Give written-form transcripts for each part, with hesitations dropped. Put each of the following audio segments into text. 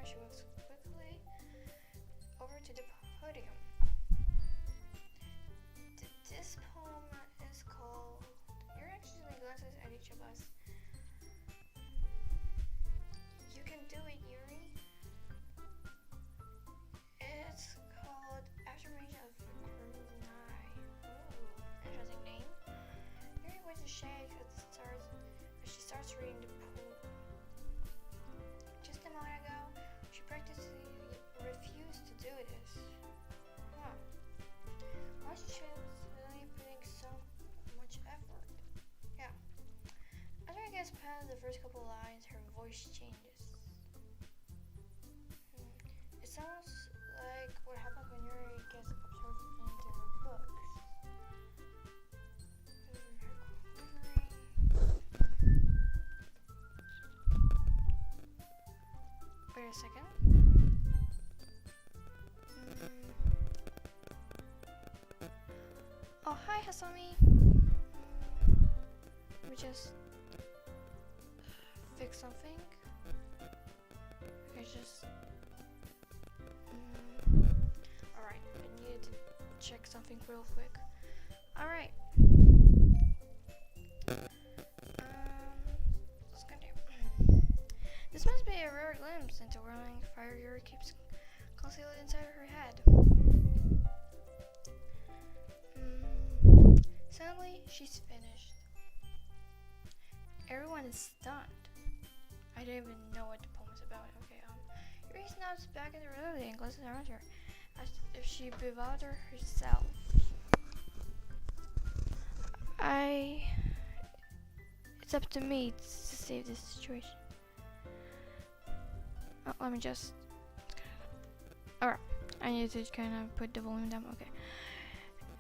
she walks quickly over to the podium. This poem is called You're Actually Glances at Each of Us. You can do it, Yuri. It's called Affirmation of Gemini. Ooh, interesting name. Yuri waits to shake as she starts reading the poem. Just a moment ago, she practically refused to do this. Huh. Why is she really putting so much effort? Yeah. After I gets past the first couple lines, her voice changes. It sounds like what happens when Yuri gets absorbed into her books. Wait a second. Oh, hi, Hasami. Let me just fix something. I just. Alright, I needed to check something real quick. Alright. Let's continue. This must be a rare glimpse into whirling fire Yuri keeps concealed inside her head. Suddenly, she's finished. Everyone is stunned. I don't even know what the poem is about. Okay, Yuri snaps back in the reality and glances around her, as if she bewildered herself. It's up to me to save this situation. Oh, let me just. Alright, I need to kind of put the volume down. Okay.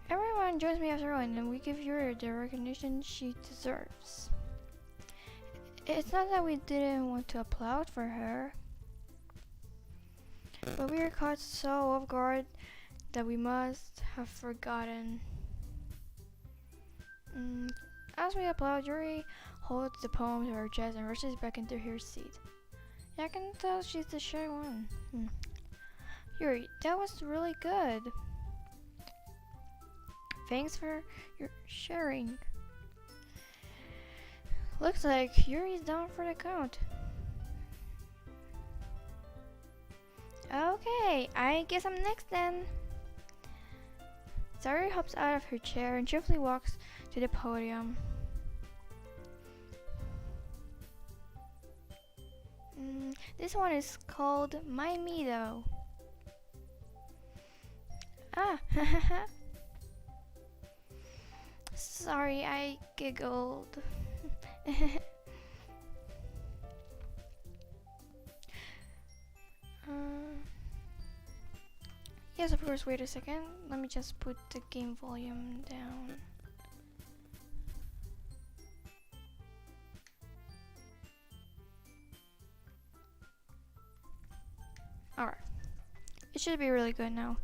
Everyone joins me after all, and then we give Yuri the recognition she deserves. It's not that we didn't want to applaud for her, but we were caught so off guard that we must have forgotten. As we applaud, Yuri holds the poem to her chest and rushes back into her seat. Yeah, I can tell she's the shy one. Yuri, that was really good. Thanks for your sharing. Looks like Yuri's down for the count. Okay, I guess I'm next then. Sayori hops out of her chair and cheerfully walks to the podium. This one is called My Me though. Ah, sorry, I giggled. Yes, of course, wait a second. Let me just put the game volume down. Alright. It should be really good now.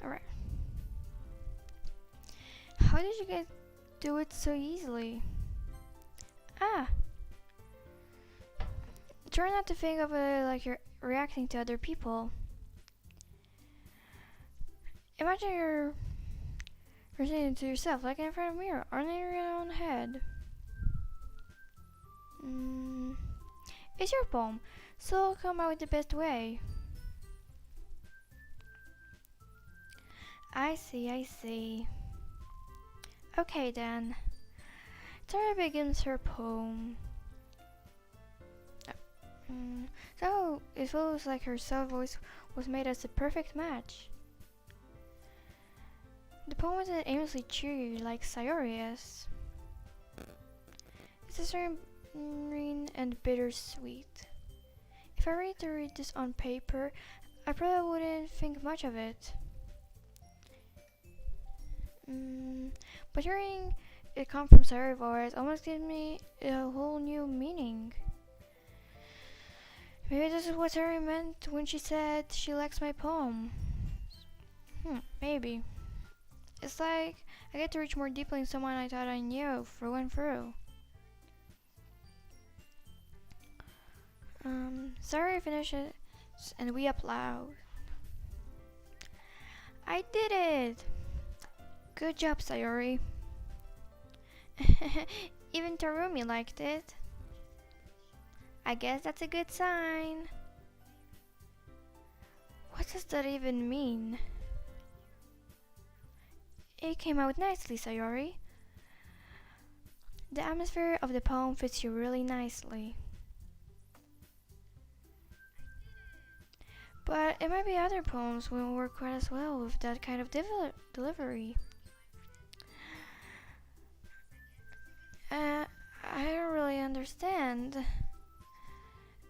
Alright. How did you guys do it so easily? Ah! Try not to think of it like you're reacting to other people. Imagine you're saying to yourself, like in front of a mirror, or in your own head. It's your poem, so come out with the best way. I see. Okay then. Tara begins her poem. So it feels like her soft voice was made as a perfect match. The poem isn't aimlessly cheery like Sayori is. It's a serene and bittersweet. If I were to read this on paper, I probably wouldn't think much of it. But hearing it come from Sayori's voice almost gives me a whole new meaning. Maybe this is what Sayori meant when she said she likes my poem. Maybe. It's like I get to reach more deeply in someone I thought I knew through and through. Sorry, finish it, and we applaud. I did it! Good job, Sayori. Even Tarumi liked it. I guess that's a good sign. What does that even mean? It came out nicely, Sayori. The atmosphere of the poem fits you really nicely. But it might be other poems won't work quite as well with that kind of delivery. I don't really understand.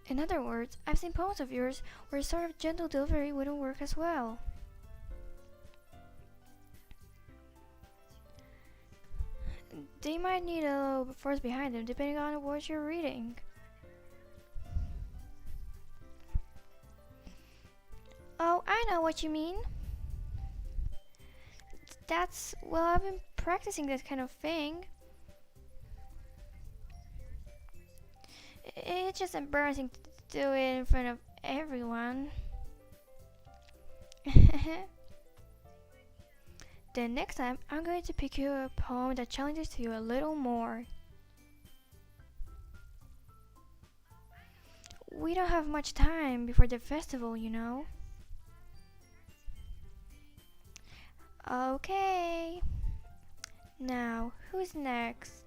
In other words, I've seen poems of yours where sort of gentle delivery wouldn't work as well. They might need a little force behind them depending on what you're reading. Oh, I know what you mean. Well, I've been practicing that kind of thing. It's just embarrassing to do it in front of everyone. Then next time, I'm going to pick you a poem that challenges you a little more. We don't have much time before the festival, you know. Okay. Now, who's next?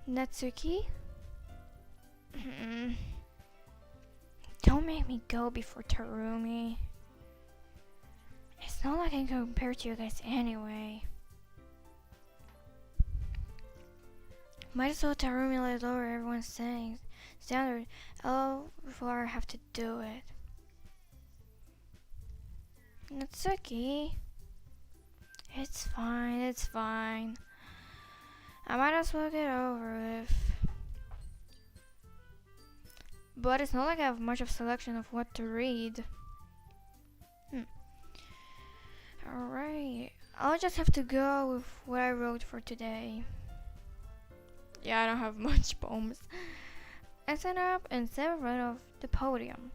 Natsuki? Don't make me go before Tarumi. It's not like I can compare to you guys anyway. Might as well Tarumi let lower everyone's standard before I have to do it. Natsuki. It's fine. I might as well get over with. But it's not like I have much of a selection of what to read. Alright, I'll just have to go with what I wrote for today. Yeah, I don't have much poems. I stand up and stand in front of the podium.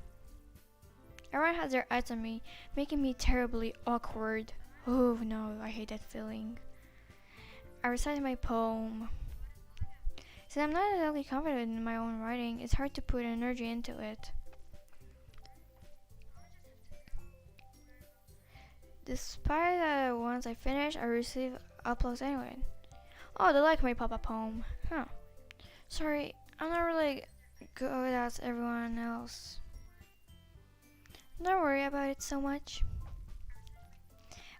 Everyone has their eyes on me, making me terribly awkward. Oh no, I hate that feeling. I recite my poem. Since I'm not exactly confident in my own writing, it's hard to put energy into it. Despite that once I finish, I receive applause anyway. Oh, they like my pop-up poem. Huh. Sorry, I'm not really good as everyone else. Don't worry about it so much.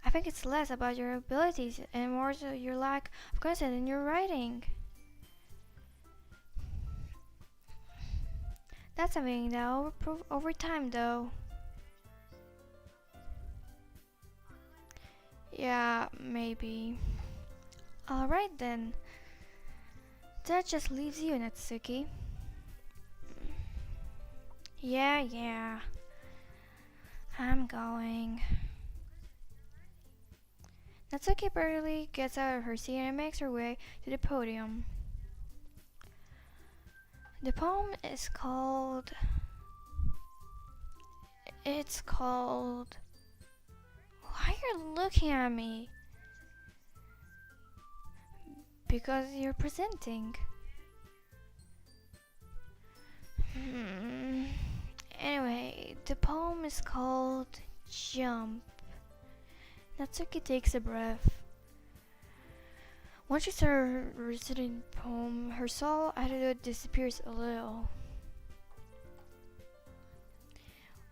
I think it's less about your abilities and more so your lack of confidence in your writing. That's something that I'll improve over time though. Yeah, maybe. Alright then. That just leaves you, Natsuki. Yeah. I'm going. Natsuki barely gets out of her seat and makes her way to the podium. The poem is called... Why are you looking at me? Because you're presenting. Anyway, the poem is called Jump. Natsuki takes a breath. Once she starts reciting the poem, her soul attitude disappears a little.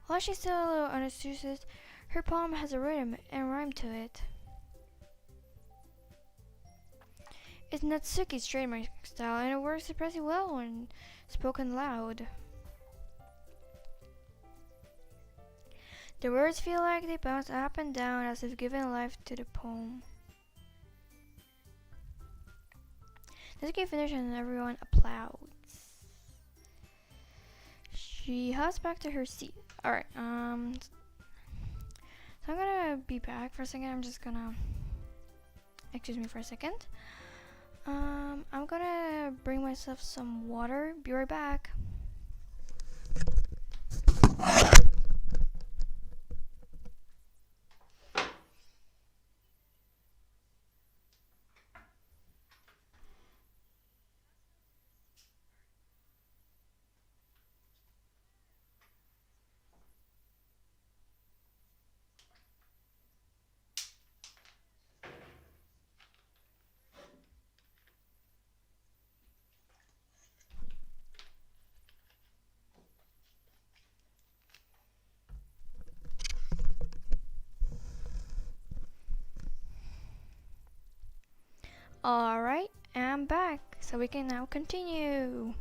While she's still a little unassociated, her poem has a rhythm and rhyme to it. It's Natsuki's trademark style and it works surprisingly well when spoken loud. The words feel like they bounce up and down as if giving life to the poem. Natsuki finishes and everyone applauds. She hops back to her seat. Alright, so I'm gonna be back for a second. I'm just gonna Excuse me for a second. I'm gonna bring myself some water. Be right back. Alright, I'm back, so we can now continue.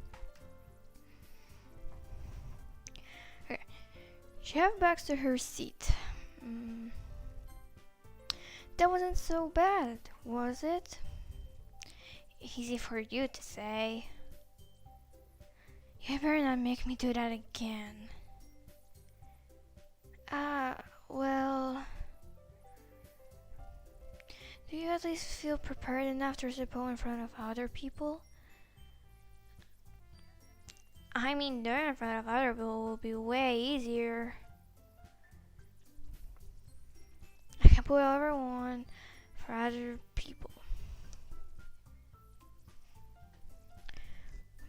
Okay, she have back to her seat. That wasn't so bad, was it? Easy for you to say. You better not make me do that again. Well... Do you at least feel prepared enough to reciprocate in front of other people? I mean, doing it in front of other people will be way easier. I can put whatever I want for other people.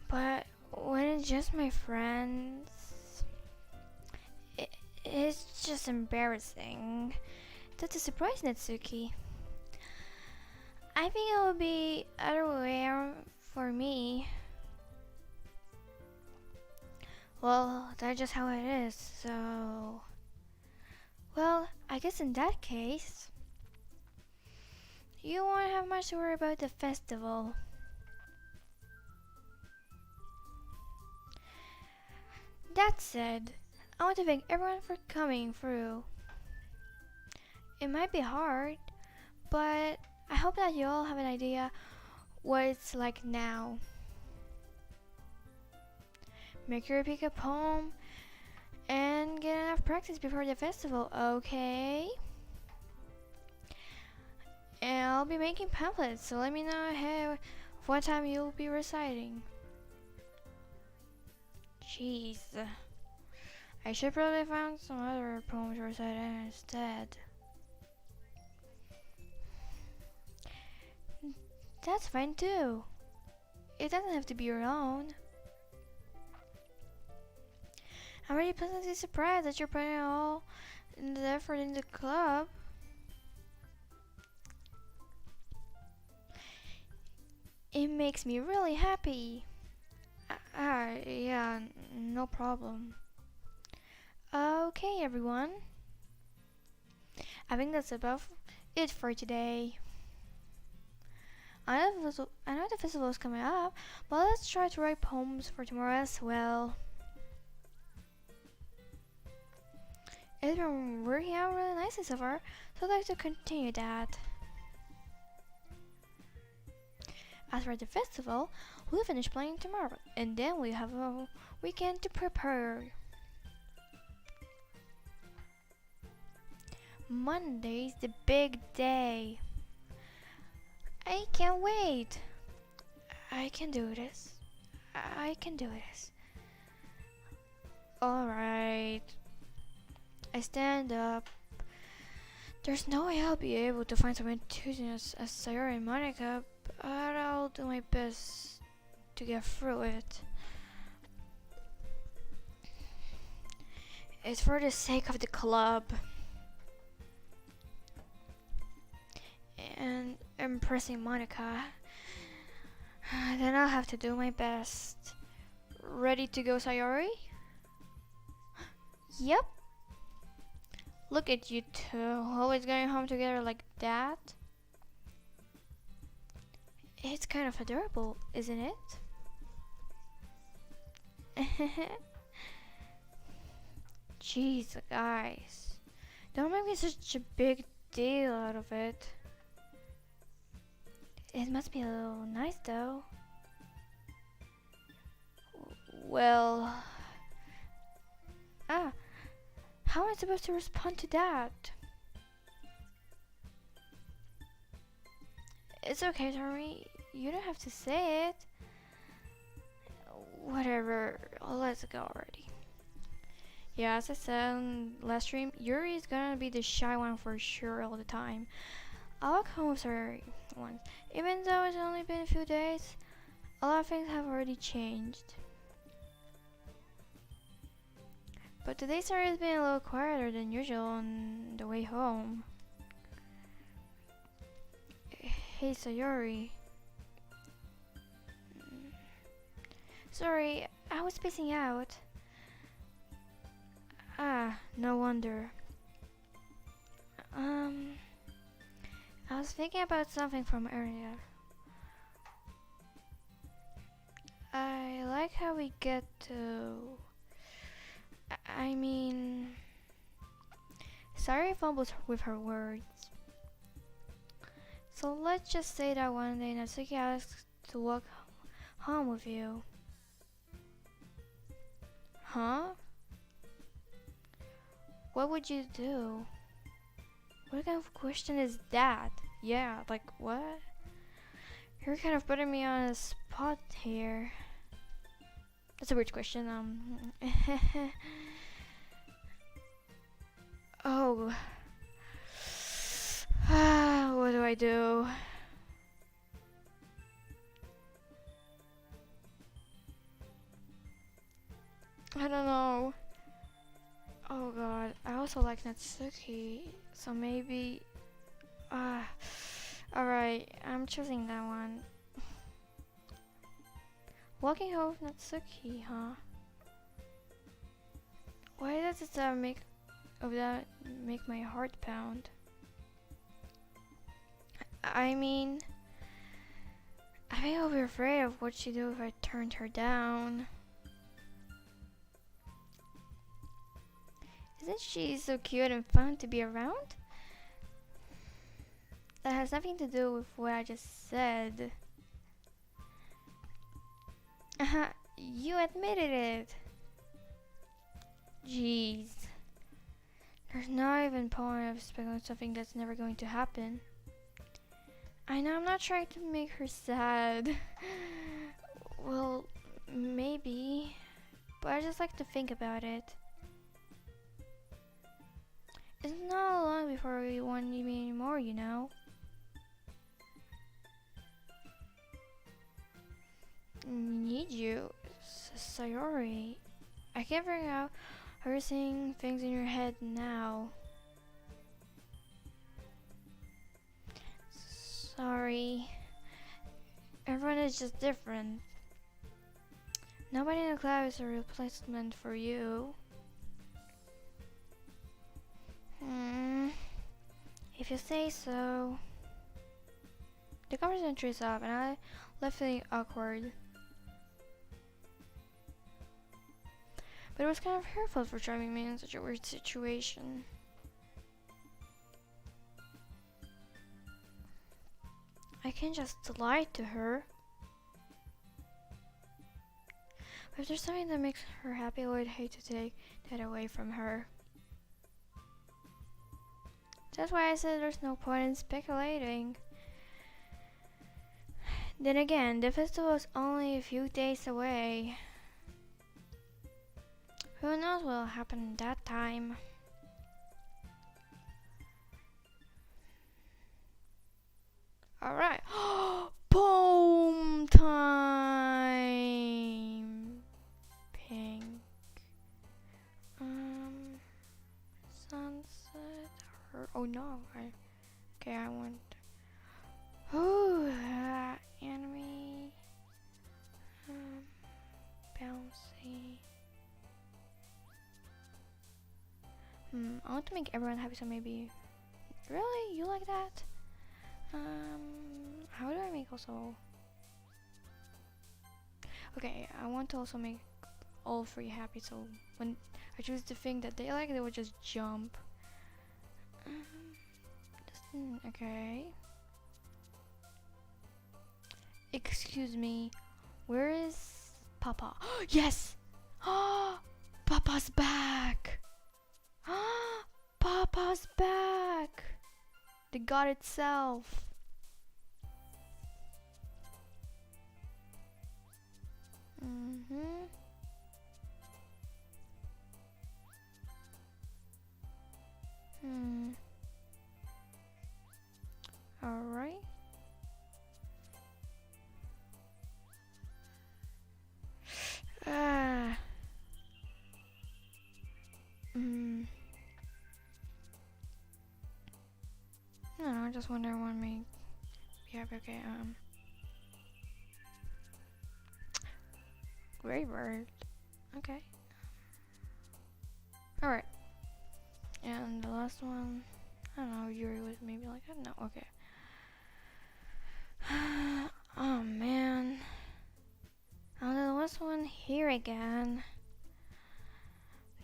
But when it's just my friends, it's just embarrassing. That's a surprise, Natsuki. I think it will be other way around for me. Well, that's just how it is, so... Well, I guess in that case, you won't have much to worry about the festival. That said, I want to thank everyone for coming through. It might be hard, but I hope that you all have an idea what it's like now. Make sure to pick a poem and get enough practice before the festival, okay? And I'll be making pamphlets, so let me know ahead what time you'll be reciting. Jeez. I should probably find some other poems to recite instead. That's fine too. It doesn't have to be your own. I'm really pleasantly surprised that you're putting all the effort in the club. It makes me really happy. Yeah, no problem. Okay, everyone. I think that's about it for today. I know the festival is coming up, but let's try to write poems for tomorrow as well. It's been working out really nicely so far, so I'd like to continue that. As for the festival, we'll finish playing tomorrow, and then we have a weekend to prepare. Monday's the big day. I can't wait. I can do this. I can do this. Alright. I stand up. There's no way I'll be able to find some enthusiasts as Sayori and Monica, but I'll do my best to get through it. It's for the sake of the club. And impressing Monica. Then I'll have to do my best. Ready to go, Sayori? Yep. Look at you two, always going home together like that. It's kind of adorable, isn't it? Jeez, guys. Don't make me such a big deal out of it. It must be a little nice though. Well... how am I supposed to respond to that? It's okay, Tori. You don't have to say it. Whatever. Let's go already. Yeah, as I said on last stream, Yuri is gonna be the shy one for sure all the time. I'll walk home with her once. Even though it's only been a few days, a lot of things have already changed. But today started being a little quieter than usual on the way home. Hey, Sayori. Sorry, I was spacing out. Ah, no wonder. I was thinking about something from earlier. I like how we get to... I mean... Sorry fumbles with her words. So let's just say that one day Natsuki asks to walk home with you. Huh? What would you do? What kind of question is that? Yeah, like what? You're kind of putting me on a spot here. That's a weird question. Oh. What do I do? I don't know. Oh god, I also like Natsuki, so maybe... Alright, I'm choosing that one. Walking home with Natsuki, huh? Why does that make my heart pound? I mean... I think I'll be afraid of what she'd do if I turned her down. Isn't she so cute and fun to be around? That has nothing to do with what I just said. You admitted it. Jeez. There's not even point of expecting something that's never going to happen. I know I'm not trying to make her sad. Well, maybe. But I just like to think about it. It's not long before we won't need me anymore, you know. Need you? Sayori. I can't figure out how you're seeing things in your head now. Sorry. Everyone is just different. Nobody in the class is a replacement for you. If you say so. The conversation trees up and I left feeling awkward. But it was kind of her fault for driving me in such a weird situation. I can't just lie to her. But if there's something that makes her happy, I would hate to take that away from her. That's why I said there's no point in speculating. Then again, the festival is only a few days away. Who knows what will happen in that time? Alright. Boom time! Pink. Sunset. Oh no. Okay, I want. Ooh, anime. Bouncy. I want to make everyone happy, so maybe. Really? You like that? How do I make also? Okay, I want to also make all three happy, so when I choose the thing that they like, they would just jump. Okay. Excuse me, where is Papa? Yes! Papa's back! Papa's back! The god itself. Mm-hmm. Hmm. Alright. Ah. Hmm. I don't know, I just wonder when me. Yeah, okay, Gray bird. Okay. Alright. And the last one, I don't know, Yuri was maybe like, I don't know, okay. Oh man. And the last one here again.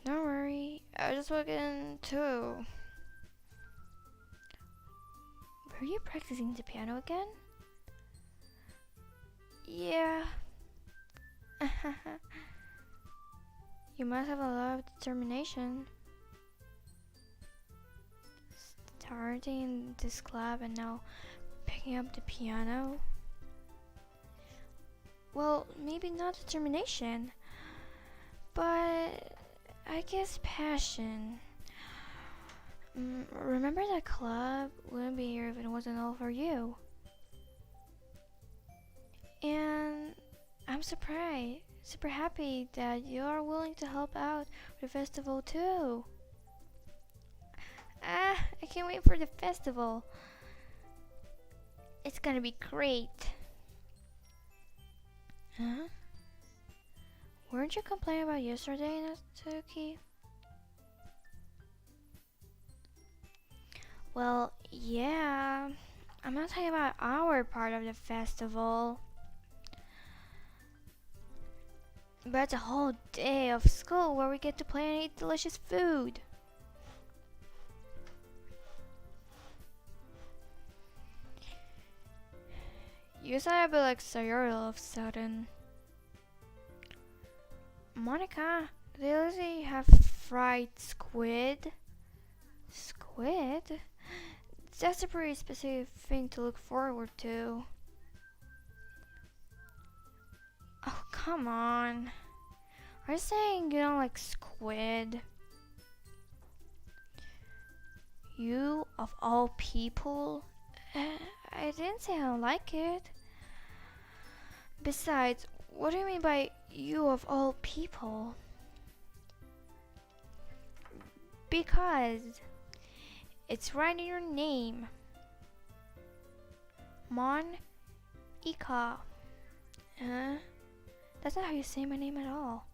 Don't worry, I just walked in too. Were you practicing the piano again? Yeah. You must have a lot of determination. Starting this club and now picking up the piano. Well, maybe not determination, but I guess passion. Remember that club wouldn't be here if it wasn't all for you. And I'm surprised, super happy that you are willing to help out with the festival too. I can't wait for the festival. It's gonna be great. Huh? Weren't you complaining about yesterday, Natsuki? Well, yeah. I'm not talking about our part of the festival. But it's a whole day of school where we get to play and eat delicious food. You sound a bit like Sayori all of a sudden. Monica, they usually have fried squid. Squid? That's a pretty specific thing to look forward to. Oh, come on. Are you saying you don't like squid? You, of all people? I didn't say I don't like it. Besides, what do you mean by you of all people? Because it's right in your name. Mon-ika. That's not how you say my name at all.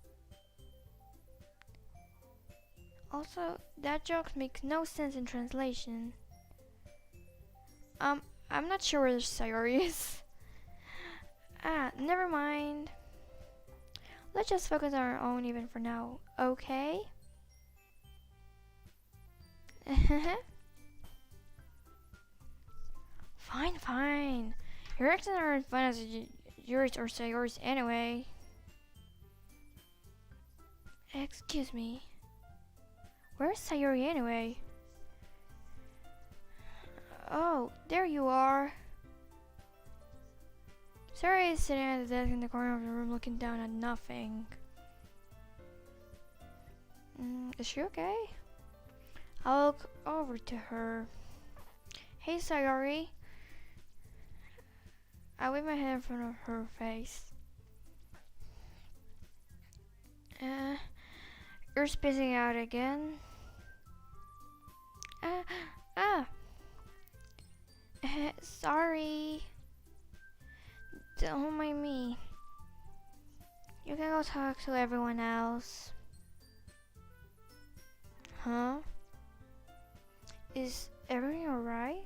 Also, that joke makes no sense in translation. I'm not sure where Sayori is. Never mind. Let's just focus on our own event for now, okay? Fine, fine. Your accents aren't fun as yours or Sayori's anyway. Excuse me. Where's Sayori anyway? Oh, there you are. Sayori is sitting at the desk in the corner of the room looking down at nothing. Is she okay? I'll look over to her. Hey, Sayori. I wave my hand in front of her face. You're spacing out again. Sorry. Don't mind me. You can go talk to everyone else. Huh? Is everything alright?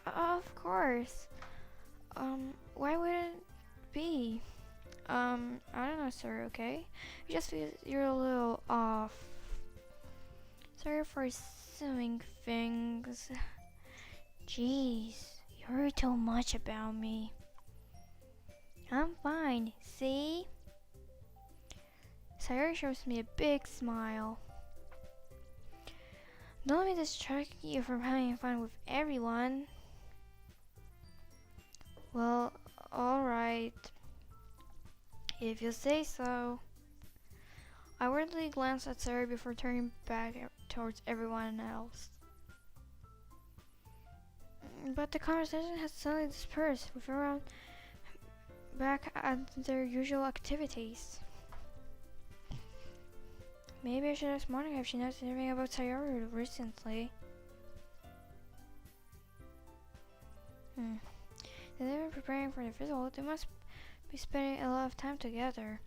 Of course. Why would it be? I don't know, sir, okay? You just feel you're a little off. Sorry for assuming things. Jeez, you heard too much about me. I'm fine, see? Sayori shows me a big smile. Don't let me distract you from having fun with everyone. Well, alright. If you say so. I weirdly glanced at Sarah before turning back towards everyone else. But the conversation had suddenly dispersed with everyone back at their usual activities. Maybe I should ask Monica if she knows anything about Sayori recently. They've been preparing for the festival. They must be spending a lot of time together.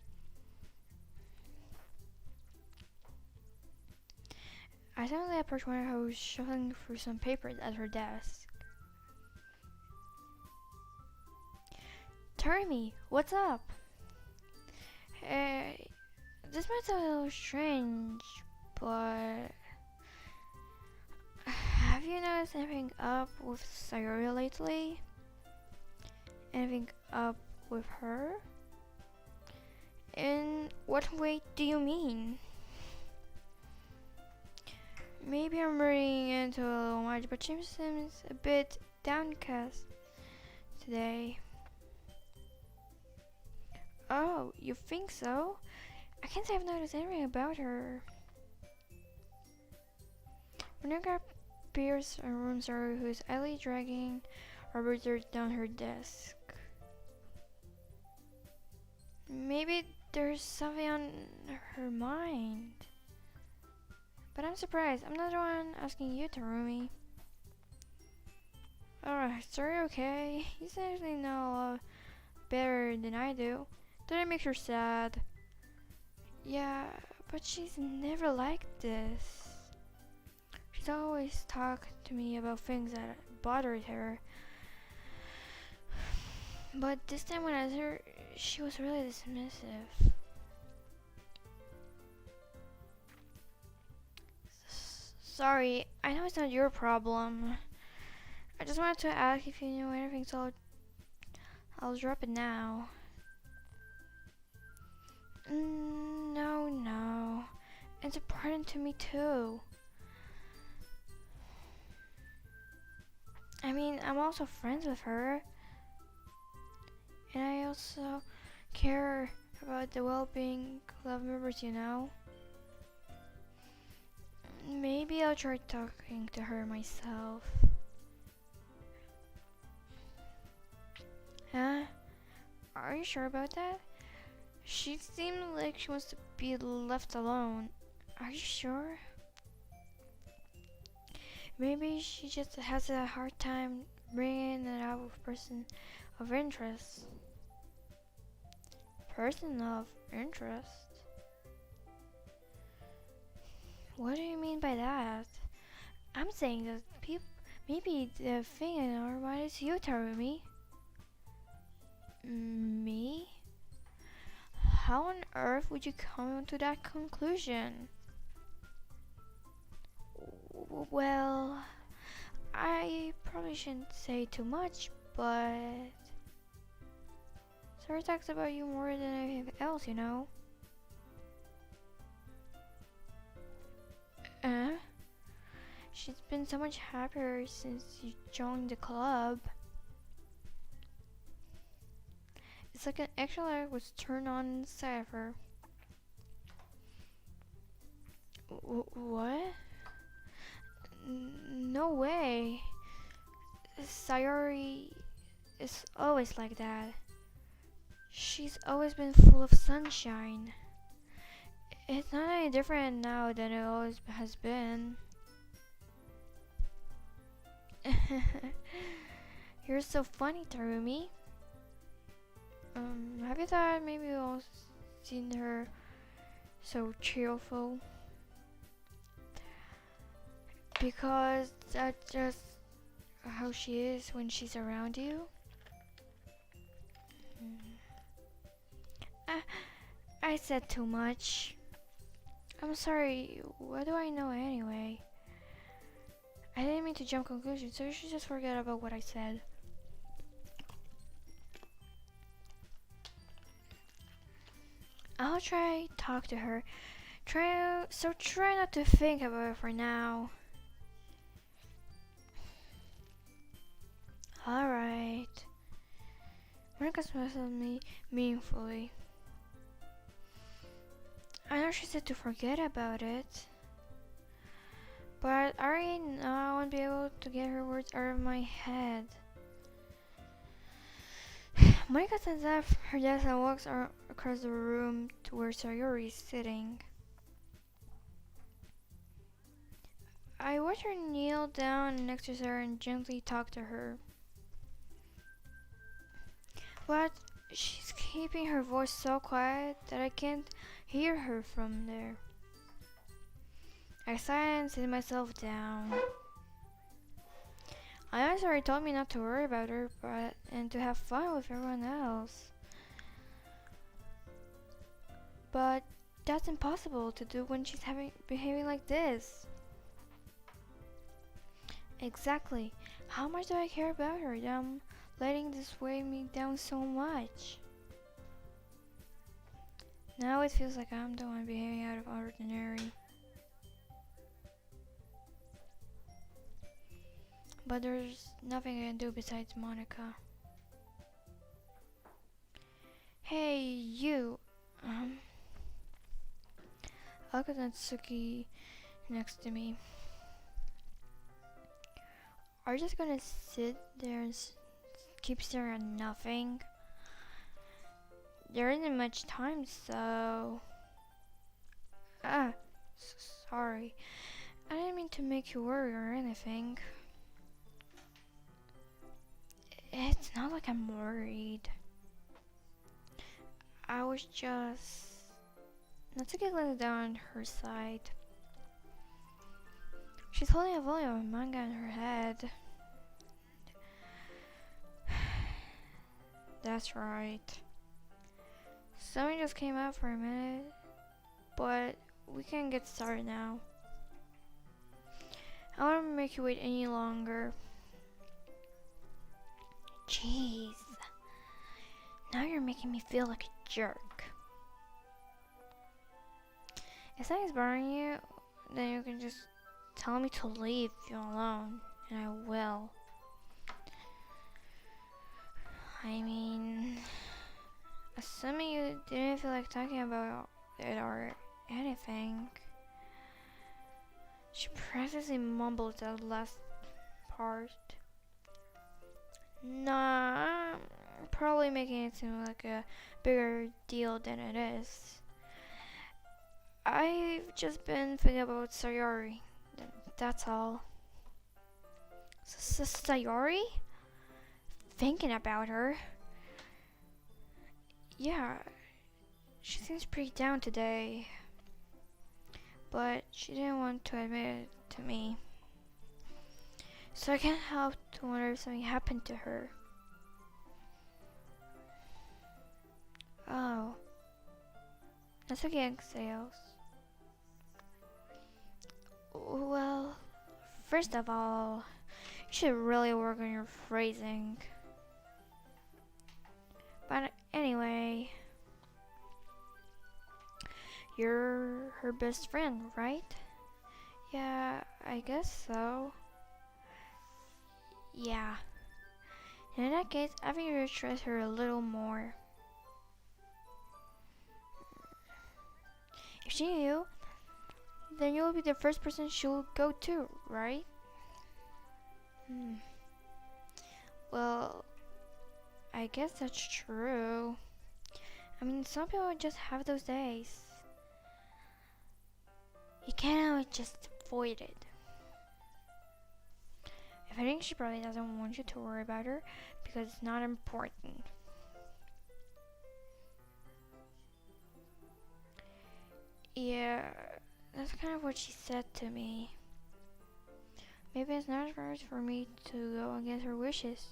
I suddenly approached Monica, who was shuffling through some papers at her desk. Termi, what's up? This might sound a little strange, but have you noticed anything up with Sayori lately? Anything up with her? In what way do you mean? Maybe I'm reading into a little much, but she seems a bit downcast today. Oh, you think so? I can't say I've noticed anything about her. Monica appears in room Sayori, who is idly dragging arbiters down her desk. Maybe there's something on her mind. But I'm surprised. I'm not the one asking you, Terumi. Alright, sorry, okay. You actually know a lot better than I do. Did I make her sad? Yeah, but she's never like this. She's always talked to me about things that bothered her. But this time when I asked her, she was really dismissive. Sorry, I know it's not your problem. I just wanted to ask if you knew anything, so I'll drop it now. No. It's important to me too. I mean, I'm also friends with her. And I also care about the well-being club members, you know. Maybe I'll try talking to her myself. Huh? Are you sure about that? She seemed like she wants to be left alone. Are you sure? Maybe she just has a hard time bringing it out with person of interest. Person of interest? What do you mean by that? I'm saying that maybe the thing in our mind is you, Terumi. Me? How on earth would you come to that conclusion? Well, I probably shouldn't say too much, but Sarah talks about you more than anything else, you know. She's been so much happier since you joined the club. It's like an extra light was turned on inside of her. What? No way. Sayori is always like that. She's always been full of sunshine. It's not any different now than it always has been. You're so funny, Terumi. Have you thought maybe you've also seen her so cheerful? Because that's just how she is when she's around you. I said too much. I'm sorry, what do I know anyway? I didn't mean to jump conclusions, so you should just forget about what I said. I'll try talk to her. Try not to think about it for now. Alright. Monica smiled at me meaningfully. know she said to forget about it. But I already know I won't be able to get her words out of my head. Monica stands up from her desk and walks across the room to where Sayori is sitting. I watch her kneel down next to her and gently talk to her. But she's keeping her voice so quiet that I can't hear her from there. I sigh and sit myself down. I know Sayori told me not to worry about her, and to have fun with everyone else. But that's impossible to do when she's behaving like this. Exactly. How much do I care about her that I'm letting this weigh me down so much? Now it feels like I'm the one behaving out of ordinary. But there's nothing I can do besides Monica. Hey, you. I look at Natsuki next to me. Are you just gonna sit there and keep staring at nothing? There isn't much time, so... Sorry. I didn't mean to make you worry or anything. It's not like I'm worried. I was just... Natsuki laid down on her side. She's holding a volume of manga in her head. That's right. Something just came out for a minute, but we can get started now. I don't want to make you wait any longer. Jeez. Now you're making me feel like a jerk. If something's bothering you, then you can just tell me to leave you alone, and I will. I mean, assuming you didn't feel like talking about it or anything. She practically mumbled that last part. Nah, I'm probably making it seem like a bigger deal than it is. I've just been thinking about Sayori. That's all. Sayori? Thinking about her? Yeah, she seems pretty down today. But she didn't want to admit it to me. So I can't help to wonder if something happened to her. Oh. That's okay, exhales. Well, first of all, you should really work on your phrasing. But anyway, you're her best friend, right? Yeah, I guess so. Yeah. In that case, I think you should trust her a little more. If she knew you, then you'll be the first person she'll go to, right? Well, I guess that's true. I mean, some people just have those days. You can't always just avoid it. If I think she probably doesn't want you to worry about her because it's not important. Yeah, that's kind of what she said to me. Maybe it's not right for me to go against her wishes.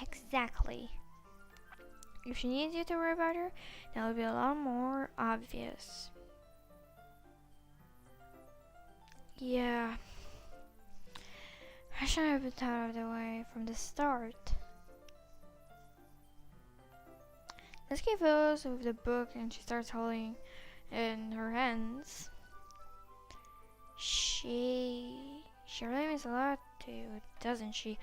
Exactly. If she needs you to worry about her, that would be a lot more obvious. Yeah. I should have been out of the way from the start. Natsuki fills with the book and she starts holding it in her hands. She really means a lot to you, doesn't she?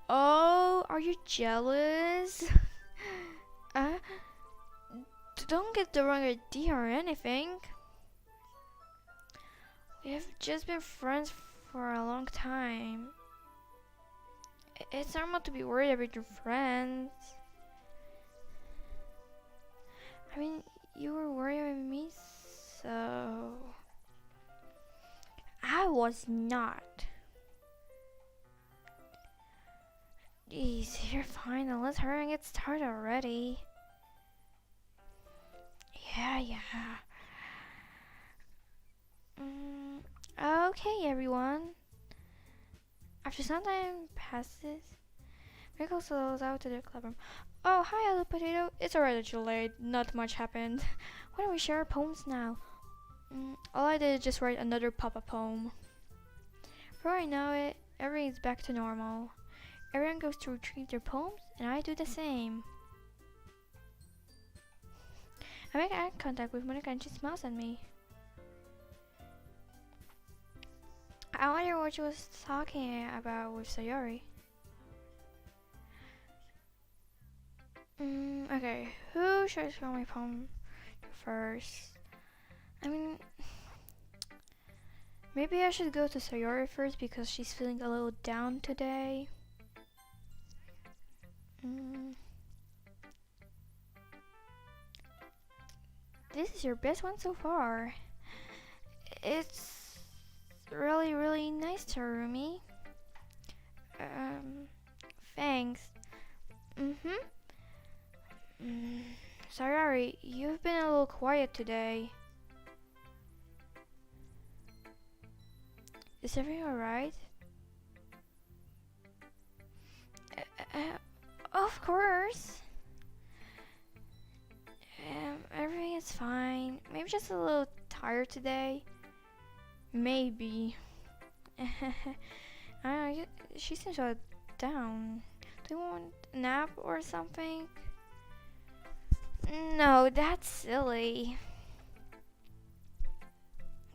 Oh, are you jealous? Don't get the wrong idea or anything. We have just been friends for a long time. It's normal to be worried about your friends. I mean, you were worried about me, so... I was not. Jeez, you're fine. Now let's hurry and get started already. Yeah. Okay, everyone. After some time passes, Miracle slows out to the clubroom. Oh, hi, Hello Potato. It's alright that you're late. Not much happened. Why don't we share our poems now? All I did is just write another pop-up poem. Before I know it, everything's back to normal. Everyone goes to retrieve their poems, and I do the same. I make eye contact with Monica and she smiles at me. I wonder what she was talking about with Sayori. Okay, who should I show my poem to first? I mean, maybe I should go to Sayori first because she's feeling a little down today. This is your best one so far. It's really nice, Tarumi. Thanks. Sayori, you've been a little quiet today. Is everything alright? Of course. Everything is fine. Maybe just a little tired today. Maybe. She seems so down. Do you want a nap or something? No, that's silly.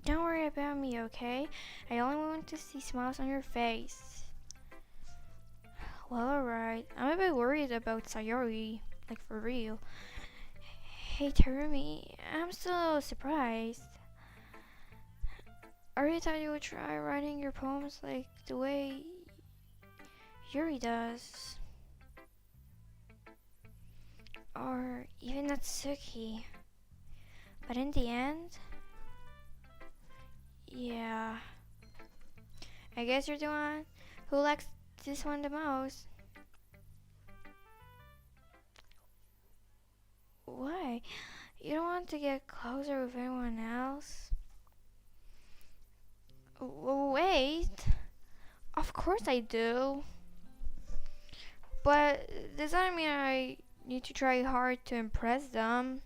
Don't worry about me, okay? I only want to see smiles on your face. Well, alright. I'm a bit worried about Sayori. Like, for real. Hey, Terumi, I'm still surprised. I really thought you would try writing your poems like the way Yuri does. Or even Natsuki. But in the end, yeah. I guess you're the one who likes this one the most. Why? You don't want to get closer with anyone else? Wait. Of course I do. But does that mean I need to try hard to impress them?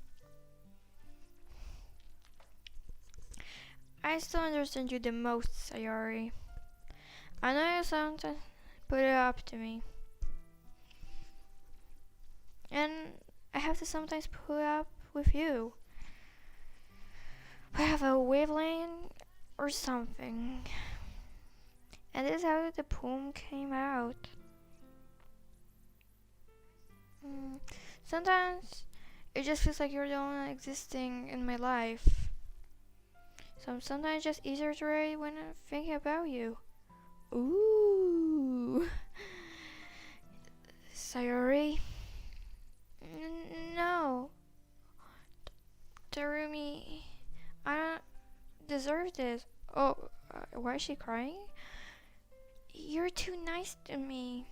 I still understand you the most, Sayori. I know you sometimes put it up to me. And I have to sometimes put up with you. We have a wavelength or something. And this is how the poem came out. Sometimes it just feels like you're the only one existing in my life. So sometimes it's just easier to write when I'm thinking about you. Ooh. Sayori? No. Terumi, I don't deserve this. Oh, why is she crying? You're too nice to me.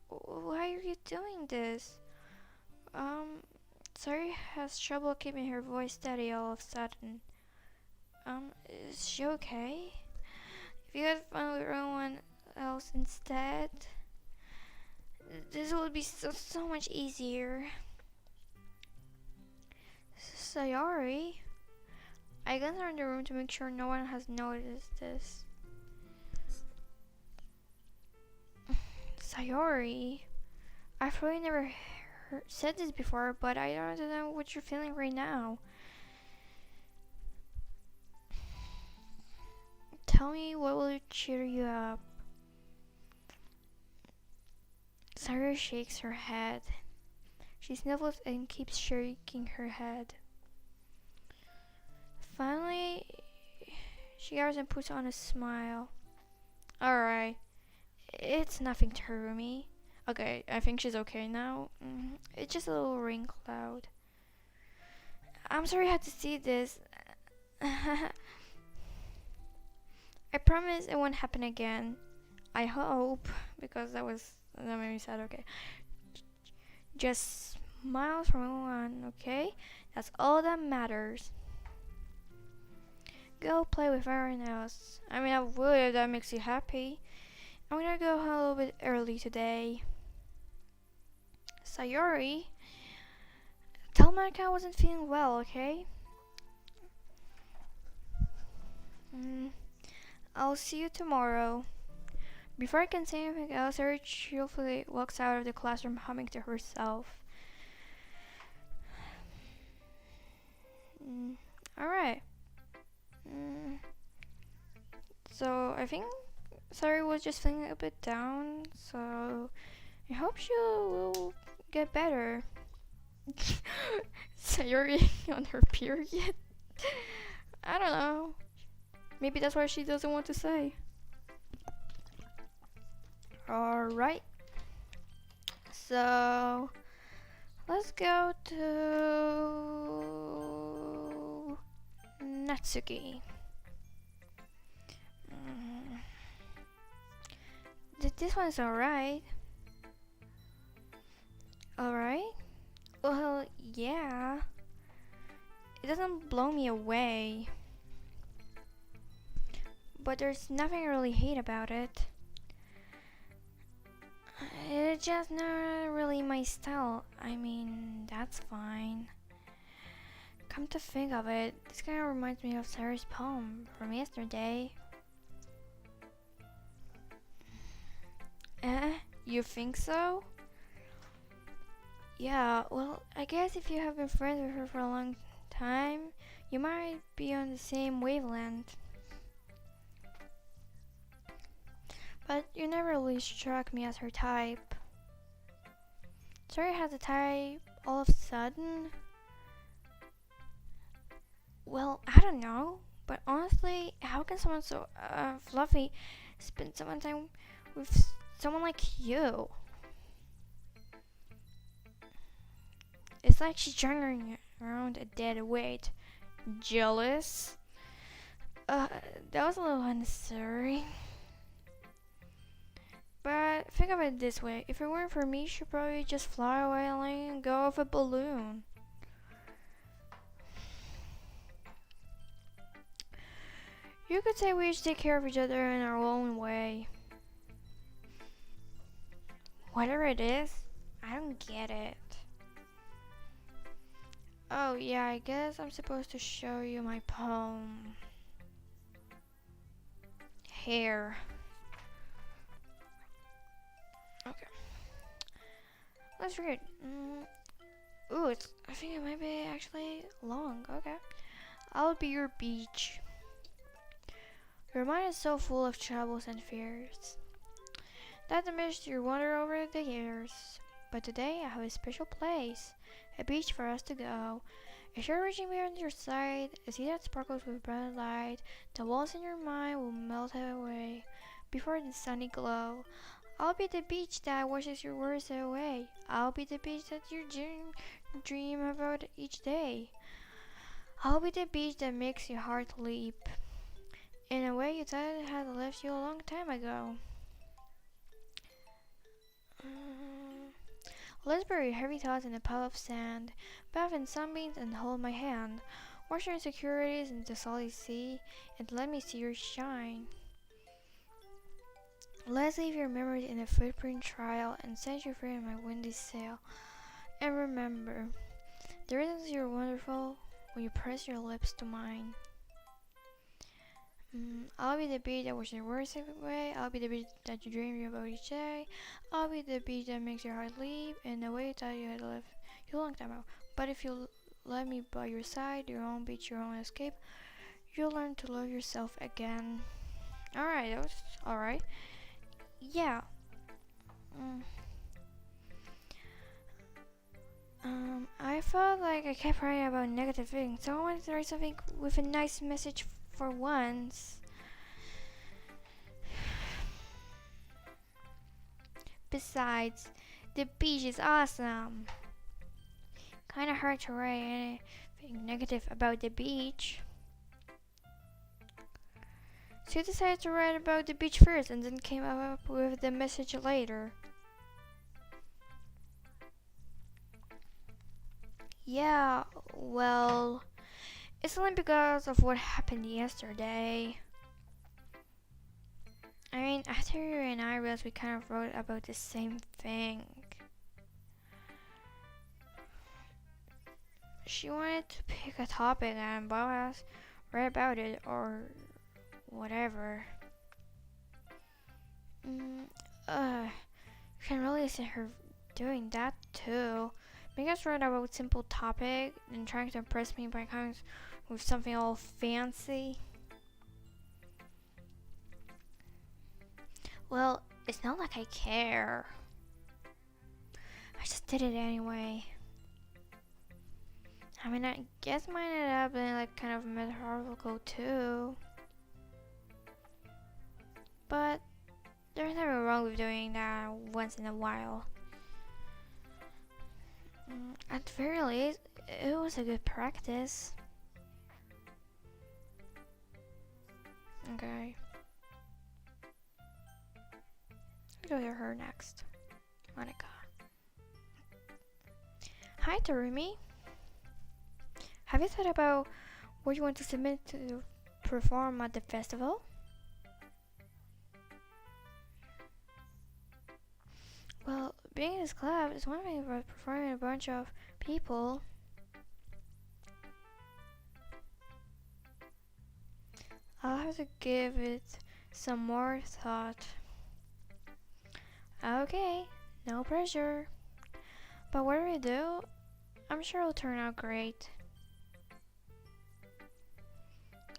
Why are you doing this? Sayori has trouble keeping her voice steady all of a sudden. Is she okay? If you had fun with everyone else instead, this would be so much easier. Sayori? I glanced around the room to make sure no one has noticed this. Sayori? I've really never said this before, but I don't know what you're feeling right now. Tell me what will cheer you up. Sayori shakes her head. She sniffles and keeps shaking her head. Finally, she goes and puts on a smile. Alright, it's nothing to me. Okay, I think she's okay now. It's just a little rain cloud. I'm sorry I had to see this. I promise it won't happen again. I hope, because that made me sad. Okay, just smile from on, okay? That's all that matters. Go play with everyone else. I mean, I would if that makes you happy. I'm gonna go home a little bit early today. Sayori, tell Monica I wasn't feeling well, okay? I'll see you tomorrow. Before I can say anything else, Sayori cheerfully walks out of the classroom humming to herself. Alright. So I think Sayori was just feeling a bit down, so I hope she will get better. Sayori on her period? I don't know. Maybe that's why she doesn't want to say. Alright. So let's go to Natsuki. This one's alright. Alright? Well, yeah. It doesn't blow me away. But there's nothing I really hate about it. It's just not really my style. I mean, that's fine. Come to think of it, this kind of reminds me of Sarah's poem from yesterday. You think so? Yeah, well, I guess if you have been friends with her for a long time, you might be on the same wavelength. But you never really struck me as her type. Sorry, has a type all of a sudden? Well, I don't know. But honestly, how can someone so fluffy spend so much time with someone like you? It's like she's dragging around a dead weight. Jealous? That was a little unnecessary. But think of it this way. If it weren't for me, she'd probably just fly away and go off a balloon. You could say we each take care of each other in our own way. Whatever it is, I don't get it. Oh yeah, I guess I'm supposed to show you my poem. Hair. Okay. Let's read. Ooh, I think it might be actually long. Okay. I'll be your beach. Your mind is so full of troubles and fears that diminished your wonder over the years. But today I have a special place, a beach for us to go. A shore reaching beyond your sight, a sea that sparkles with bright light. The walls in your mind will melt away before the sunny glow. I'll be the beach that washes your worries away. I'll be the beach that you dream about each day. I'll be the beach that makes your heart leap in a way you thought it had left you a long time ago. Let's bury heavy thoughts in a pile of sand, bath in sunbeams and hold my hand. Wash your insecurities into the solid sea and let me see your shine. Let's leave your memories in a footprint trail and set you free in my windy sail. And remember, the reasons you're wonderful when you press your lips to mine. I'll be the beach that washes your worries away. I'll be the beach that you dream about each day. I'll be the beach that makes your heart leap in a way you thought you had left you a long time ago. But if you let me by your side, your own beach, your own escape, you'll learn to love yourself again. Alright, that was alright. Yeah. I felt like I kept writing about negative things, so I wanted to write something with a nice message for once. Besides, the beach is awesome. Kinda hard to write anything negative about the beach. So I decided to write about the beach first and then came up with the message later. Yeah, well, it's only because of what happened yesterday. I mean, after you and I realized we kind of wrote about the same thing. She wanted to pick a topic and both of us write about it or whatever. You can really see her doing that too. Make us write about simple topic and trying to impress me by coming with something all fancy. Well, it's not like I care. I just did it anyway. I mean, I guess mine ended up being like kind of metaphorical too. But there's nothing wrong with doing that once in a while. At the very least, it was a good practice. Okay. Go hear her next. Monica. Hi, Terumi. Have you thought about what you want to submit to perform at the festival? Well, being in this club is one thing, but performing a bunch of people. I'll have to give it some more thought. Okay, no pressure. But whatever you do, I'm sure it'll turn out great.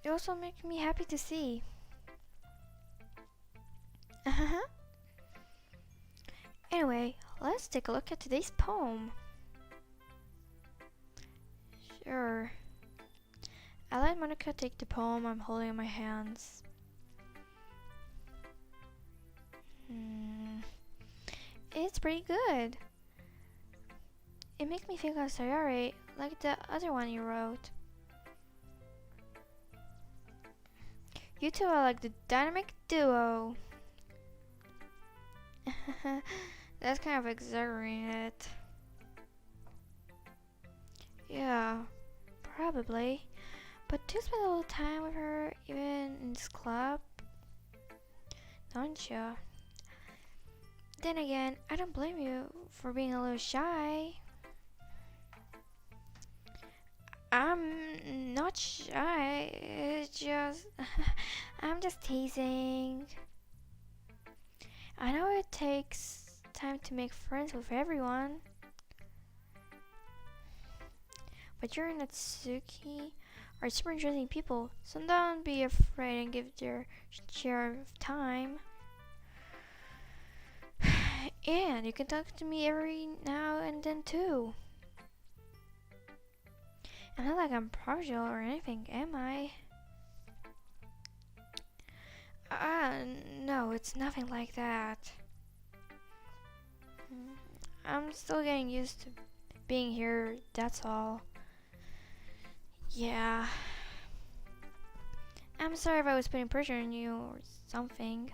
It also makes me happy to see. Anyway, let's take a look at today's poem. Sure. I let Monica take the poem I'm holding in my hands. It's pretty good. It makes me think of Sayori, like the other one you wrote. You two are like the dynamic duo. That's kind of exaggerating it. Yeah, probably. But do you spend a little time with her, even in this club? Don't you? Then again, I don't blame you for being a little shy. I'm not shy, it's just... I'm just teasing. I know it takes time to make friends with everyone. But you and Natsuki are super interesting people, so don't be afraid and give their share of time. And you can talk to me every now and then too. I'm not like I'm partial or anything, am I? No, it's nothing like that. I'm still getting used to being here, that's all. Yeah. I'm sorry if I was putting pressure on you or something.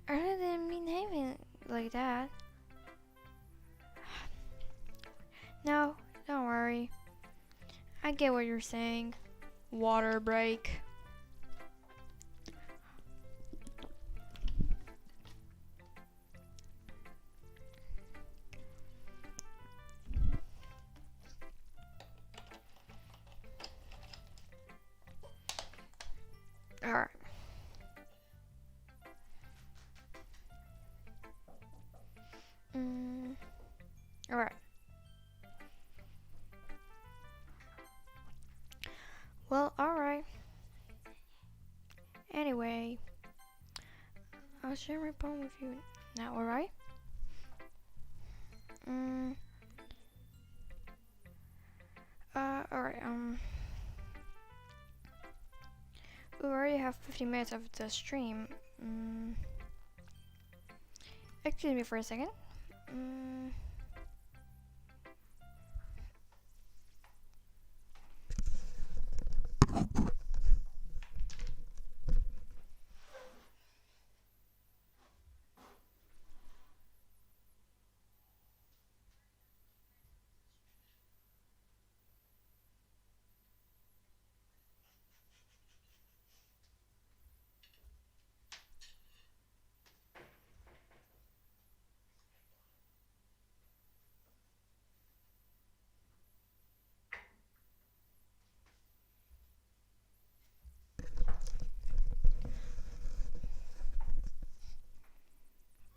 I really didn't mean anything like that. No, don't worry. I get what you're saying. Water break. Alright. Alright. Well, alright. Anyway, I'll share my poem with you now, alright? Mm. Alright, we already have 15 minutes of the stream. Excuse me for a second.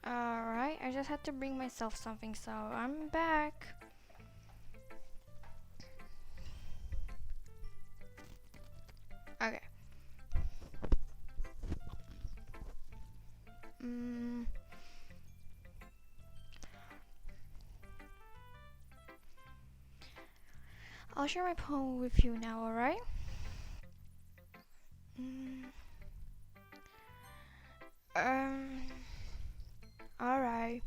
Alright, I just had to bring myself something, so I'm back. Okay. I'll share my poem with you now, alright? Alright.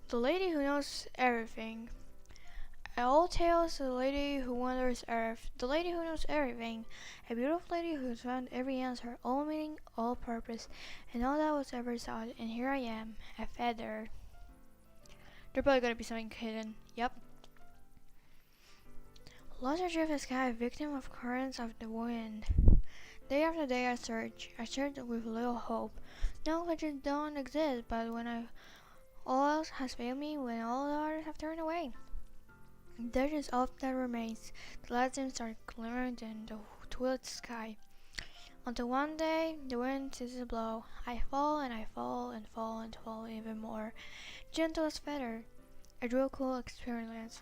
The lady who knows everything. All tales of the lady who wanders earth. The lady who knows everything. A beautiful lady who has found every answer, all meaning, all purpose, and all that was ever sought. And here I am, a feather. There's probably gonna be something hidden. Yep. Lost adrift the sky, victim of currents of the wind. Day after day I search with little hope. No legends don't exist, but when all else has failed me, when all the others have turned away, there is all that remains. The legends start glimmering in the twilight sky. Until one day, the wind ceases to blow. I fall and I fall and fall and fall even more. Gentle as feather, a real cool experience.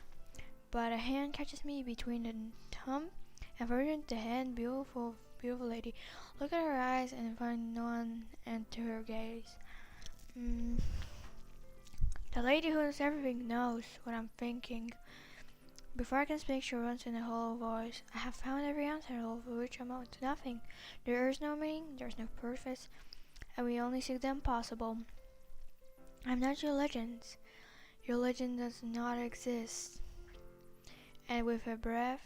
But a hand catches me between the thumb and version the hand, beautiful lady. Look at her eyes and find none into her gaze. The lady who knows everything knows what I'm thinking. Before I can speak, she runs in a hollow voice. I have found every answer, over which amount to nothing. There is no meaning, there is no purpose, and we only seek the impossible. I'm not your legends. Your legend does not exist. And with a breath,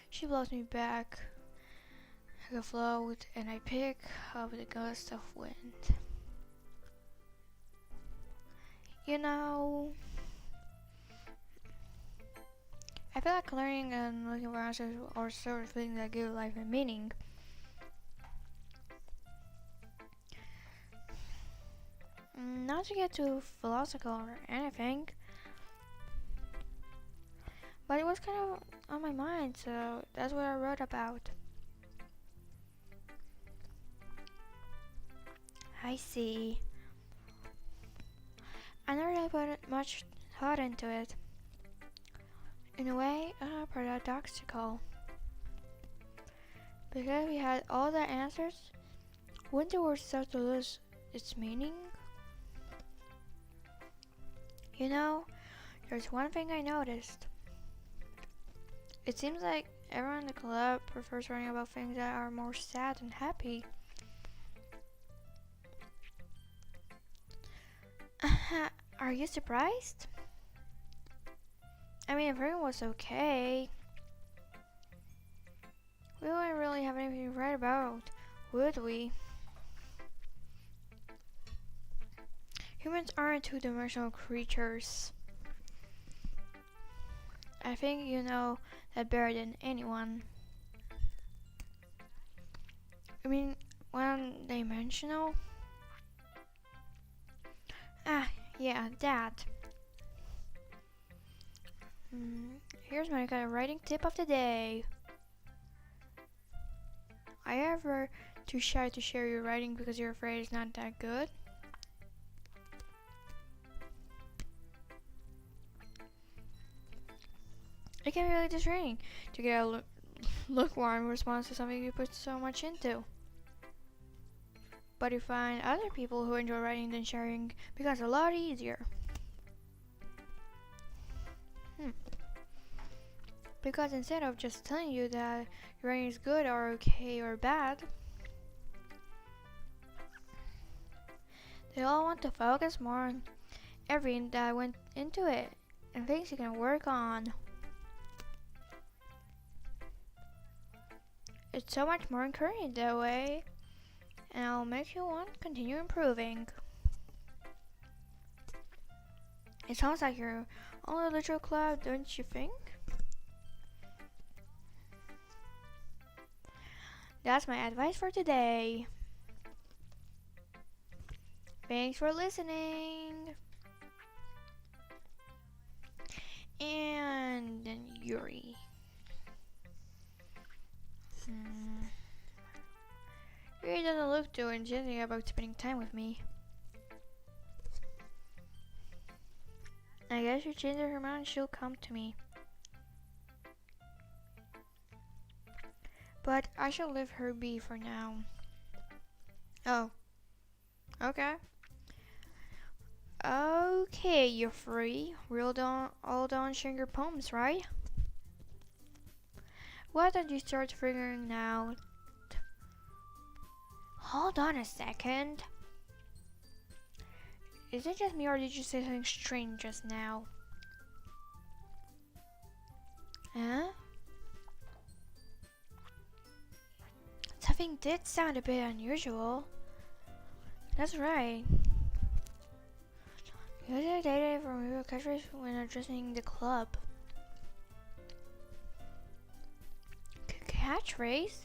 she blows me back like a float, and I pick up the gust of wind. You know, I feel like learning and looking for answers are sort of things that give life a meaning. Not to get too philosophical or anything, but it was kind of on my mind, so that's what I wrote about. I see. I never really put much thought into it. In a way, paradoxical. Because we had all the answers, wouldn't the word start to lose its meaning? You know, there's one thing I noticed. It seems like everyone in the club prefers writing about things that are more sad than happy. Are you surprised? I mean, everyone was okay. We wouldn't really have anything to write about, would we? Humans aren't two-dimensional creatures. I think you know that better than anyone. I mean, one-dimensional? Yeah, that. Here's my kind of writing tip of the day. Are you ever too shy to share your writing because you're afraid it's not that good? It can be really disheartening to get a lukewarm response to something you put so much into. but you find other people who enjoy writing than sharing because it's a lot easier. Because instead of just telling you that your writing is good or okay or bad, they all want to focus more on everything that went into it and things you can work on. It's so much more encouraging that way, and it'll make you want to continue improving. It sounds like your own literature club, don't you think? That's my advice for today. Thanks for listening. And then Yuri. Yuri doesn't look too enthusiastic about spending time with me. I guess she changes her mind, she'll come to me. But I shall leave her be for now. Oh. Okay. Okay, you're free. All done sharing your poems, right? Why don't you start figuring out? Hold on a second. Is it just me or did you say something strange just now? Huh? Something did sound a bit unusual. That's right. You guys dated from your catchphrase when addressing the club. Catchphrase?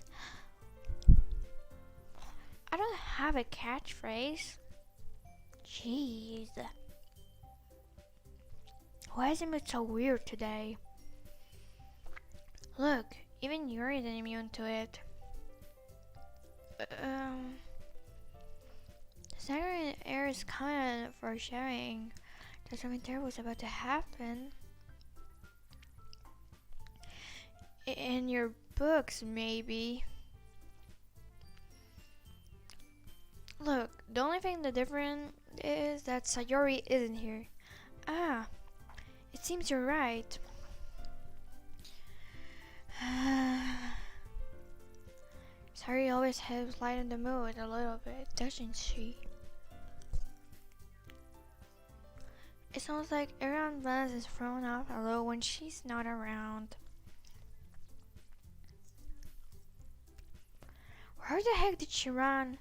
I don't have a catchphrase. Jeez. Why is it so weird today? Look, even Yuri isn't immune to it. Staggering air is common for sharing that something terrible is about to happen. In your books, maybe. Look, the only thing the different is that Sayori isn't here. Ah, it seems you're right. Sayori always helps lighten the mood a little bit, doesn't she? It sounds like everyone's balance is thrown off a little when she's not around. Where the heck did she run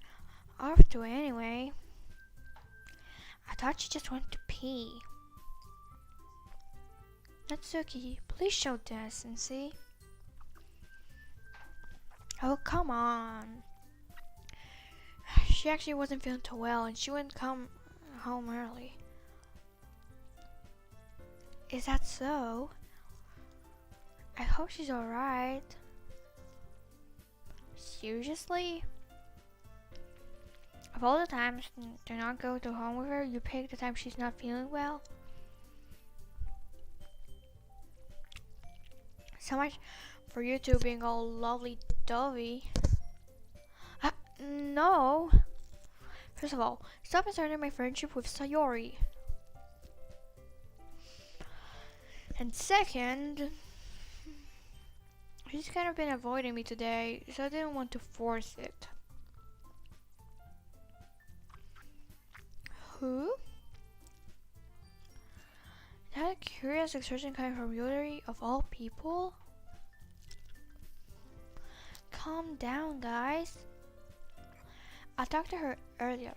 off to anyway? I thought she just went to pee. Natsuki, please show decency. Oh, come on. She actually wasn't feeling too well and she wouldn't come home early. Is that so? I hope she's alright. Seriously? Of all the times to not go to home with her, you pick the time she's not feeling well? So much for you two being all lovely-dovey. No. First of all, stop insulting my friendship with Sayori. And second, she's kind of been avoiding me today, so I didn't want to force it. Who? That curious expression coming from Yuri of all people? Calm down, guys. I talked to her earlier,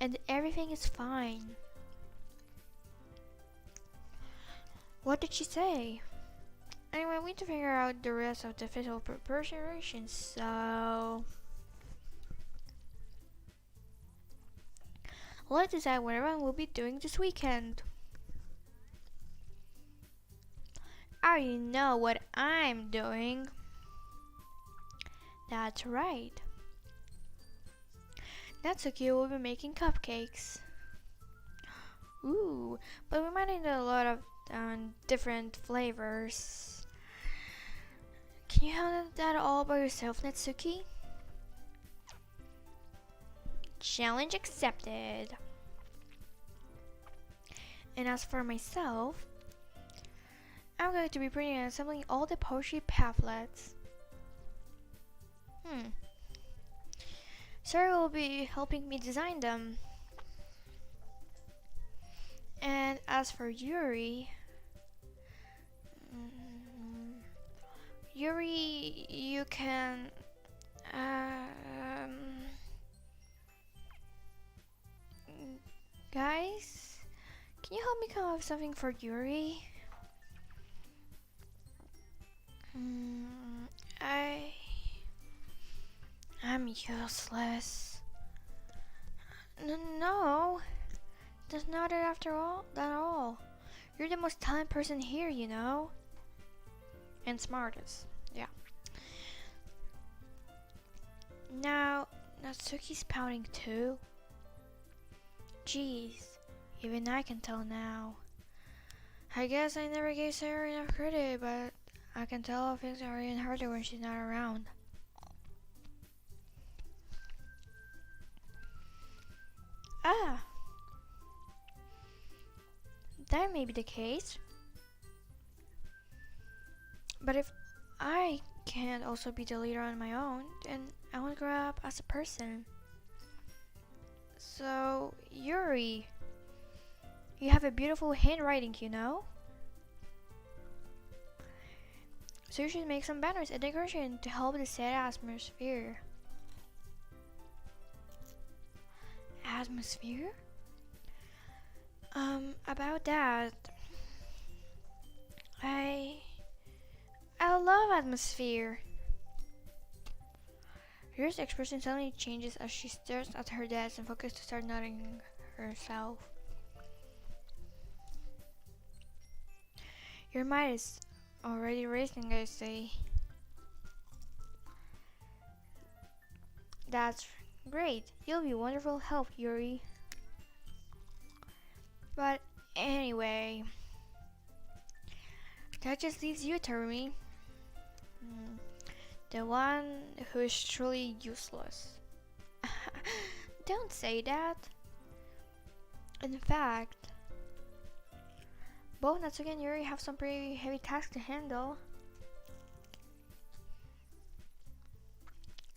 and everything is fine. What did she say? Anyway, we need to figure out the rest of the physical preparations, so... let's decide what everyone will be doing this weekend. I already know what I'm doing. That's right. Natsuki will be making cupcakes. Ooh, but we might need a lot of different flavors. Can you handle that all by yourself, Natsuki? Challenge accepted. And as for myself, I'm going to be printing and assembling all the poetry pamphlets. Sarah will be helping me design them. And as for Yuri, you can guys, can you help me come up with something for Yuri? I'm useless. No, that's not it after all. At all. You're the most talented person here, you know, and smartest. Yeah. Now, Natsuki's pouting too. Jeez, even I can tell now. I guess I never gave Sarah enough credit, but I can tell things are even harder when she's not around. Ah, that may be the case. But if I can't also be the leader on my own, then I want to grow up as a person. So, Yuri, you have a beautiful handwriting, you know? So you should make some banners and decoration to help the sad atmosphere. Atmosphere? About that, I love atmosphere. Yuri's expression suddenly changes as she stares at her desk and focuses to start nodding herself. Your mind is already racing, I say. That's great. You'll be wonderful help, Yuri. But anyway, that just leaves you, Terumi. The one who is truly useless. Don't say that. In fact, both Natsuki and Yuri have some pretty heavy tasks to handle.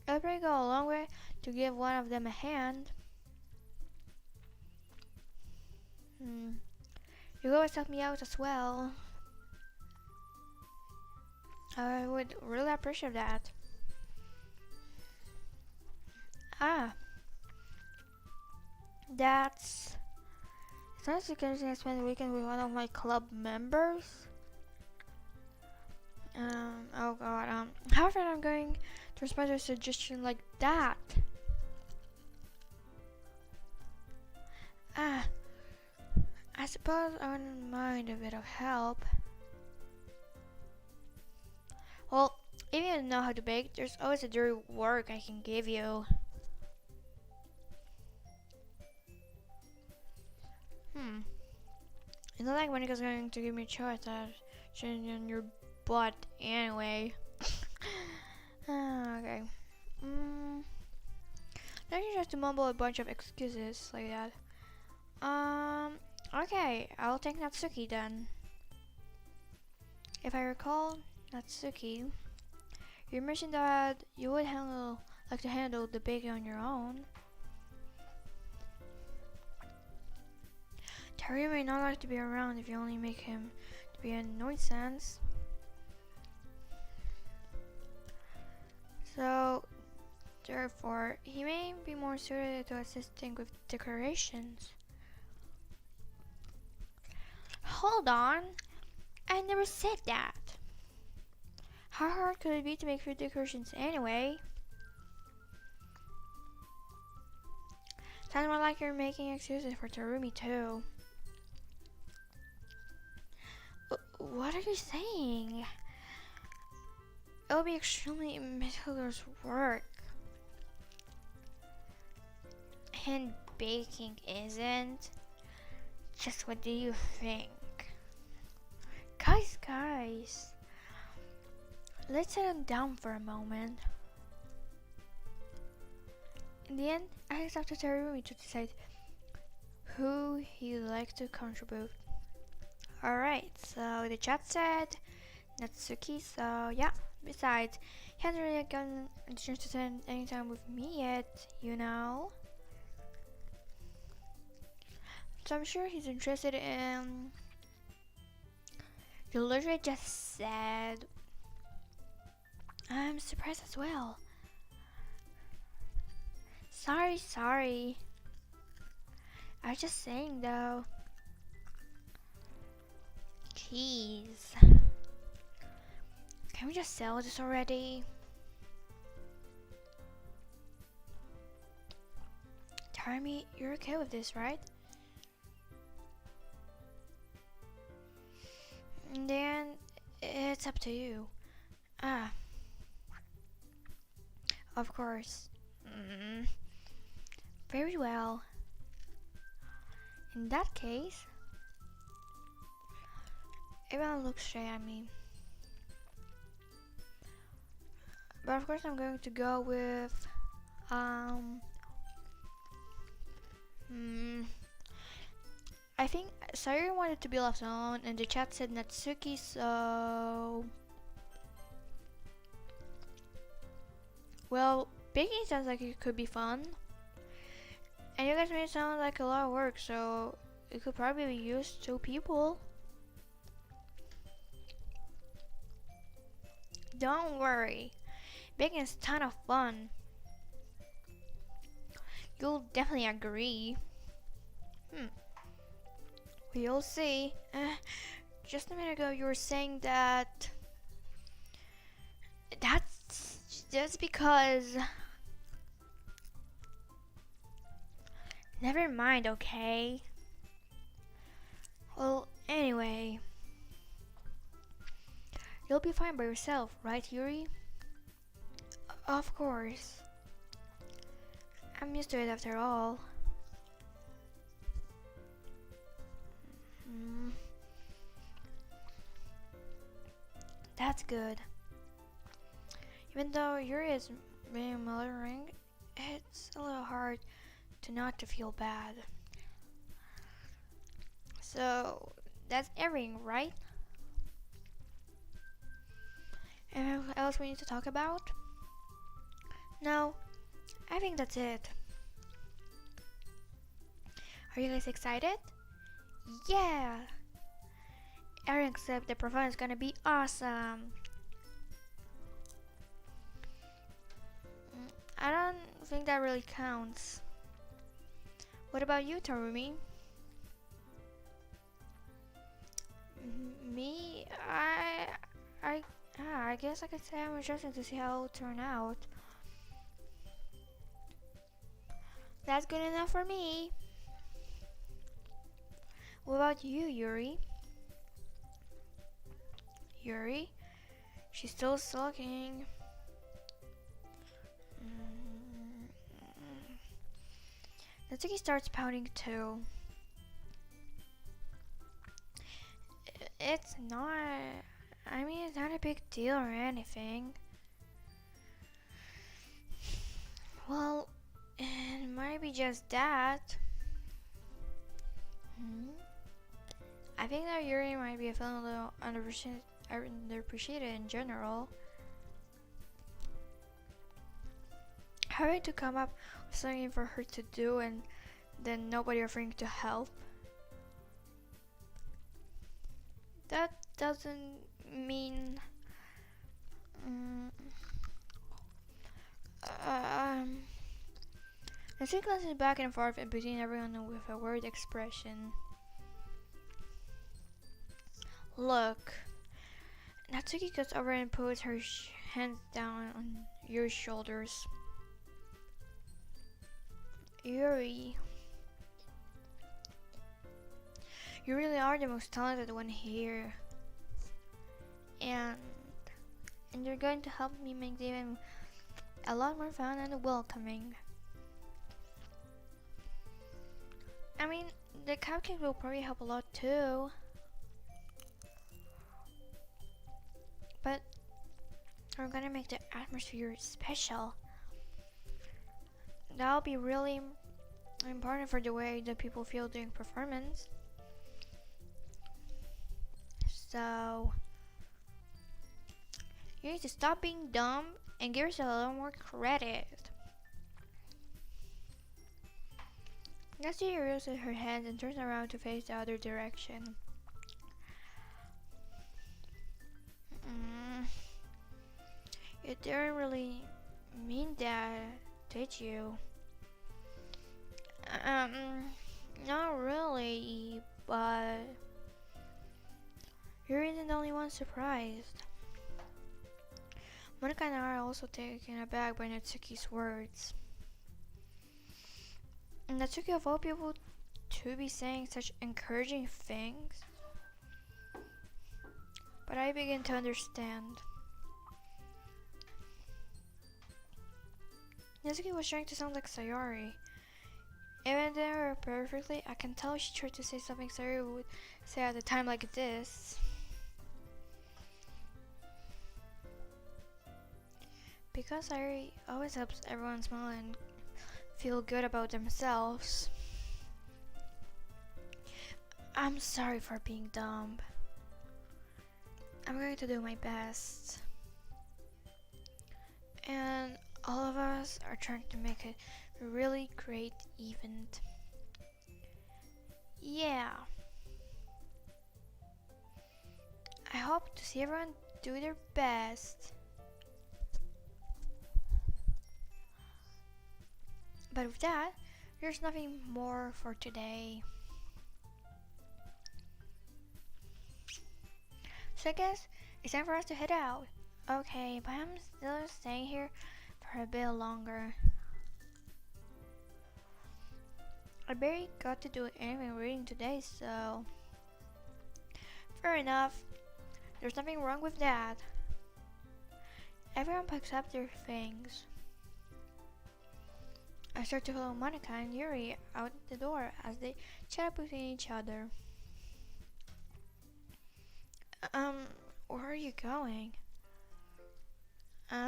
It'll probably go a long way to give one of them a hand. You always help me out as well. I would really appreciate that. That's... It's not because I spent the weekend with one of my club members. Oh god, how often I'm going to respond to a suggestion like that? I suppose I wouldn't mind a bit of help. Well, if you don't know how to bake, there's always a dirty work I can give you. It's not like Monica's going to give me a choice that shouldn't on your butt anyway. Okay. Now you just to mumble a bunch of excuses like that. Okay, I'll take Natsuki then. If I recall, Natsuki, you mentioned that you would like to handle the baking on your own. Terry may not like to be around if you only make him to be a nuisance. So, therefore, he may be more suited to assisting with decorations. Hold on, I never said that. How hard could it be to make food decorations anyway? Sounds more like you're making excuses for Terumi too. What are you saying? It'll be extremely meticulous work. And baking isn't? Just what do you think? Guys. Let's settle down for a moment. In the end, I it's up to Terumi to decide who he would like to contribute. Alright, so the chat said Natsuki, so yeah. Besides, he hasn't really gotten a chance to spend any time with me yet, you know? So I'm sure he's interested in... You literally just said... I'm surprised as well. Sorry. I was just saying though. Jeez. Can we just sell this already? Tarmi, you're okay with this, right? And then it's up to you. Ah, of course. Very well. In that case, everyone looks straight at me. But of course I'm going to go with I think Sayuri wanted to be left alone and the chat said Natsuki, so well, baking sounds like it could be fun. And you guys made it sound like a lot of work, so it could probably be used 2 people. Don't worry. Baking is a ton of fun. You'll definitely agree. We'll see. Just a minute ago you were saying that... That's just because... Never mind, okay? Well, anyway. You'll be fine by yourself, right, Yuri? Of course. I'm used to it after all. That's good. Even though Yuri is being malingering, it's a little hard to not to feel bad. So, that's everything, right? Anything else we need to talk about? No, I think that's it. Are you guys excited? Yeah! Everyone except the performance is gonna be awesome. I don't think that really counts. What about you, Tarumi? Me? I guess I could say I'm interested to see how it'll turn out. That's good enough for me. What about you, Yuri? Yuri? She's still sulking. Natsuki starts pouting too. It's not... I mean, it's not a big deal or anything. Well, it might be just that. I think that Yuri might be feeling a little underappreciated in general. Having to come up with something for her to do and then nobody offering to help. That doesn't mean... The two glances back and forth and between everyone with a worried expression. Look. Natsuki goes over and puts her hands down on Yuri's shoulders. Yuri. You really are the most talented one here. And you're going to help me make the event a lot more fun and welcoming. I mean, the cupcake will probably help a lot too. But we're gonna make the atmosphere special. that'll be really important for the way that people feel during performance. So you need to stop being dumb and give yourself a little more credit. Natsuki raises her hands and turns around to face the other direction. You didn't really mean that, did you? Not really, but you isn't the only one surprised. Monica and I are also taken aback by Natsuki's words. Natsuki, of all people to be saying such encouraging things. But I begin to understand. Natsuki was trying to sound like Sayori. Even though perfectly, I can tell she tried to say something Sayori would say at a time like this. Because Sayori always helps everyone smile and feel good about themselves. I'm sorry for being dumb. I'm going to do my best. And all of us are trying to make it a really great event. Yeah. I hope to see everyone do their best. But with that, there's nothing more for today. So I guess it's time for us to head out. Okay, but I'm still staying here for a bit longer. I barely got to do any reading today, so fair enough. There's nothing wrong with that. Everyone picks up their things. I start to follow Monica and Yuri out the door as they chat between each other. Where are you going? We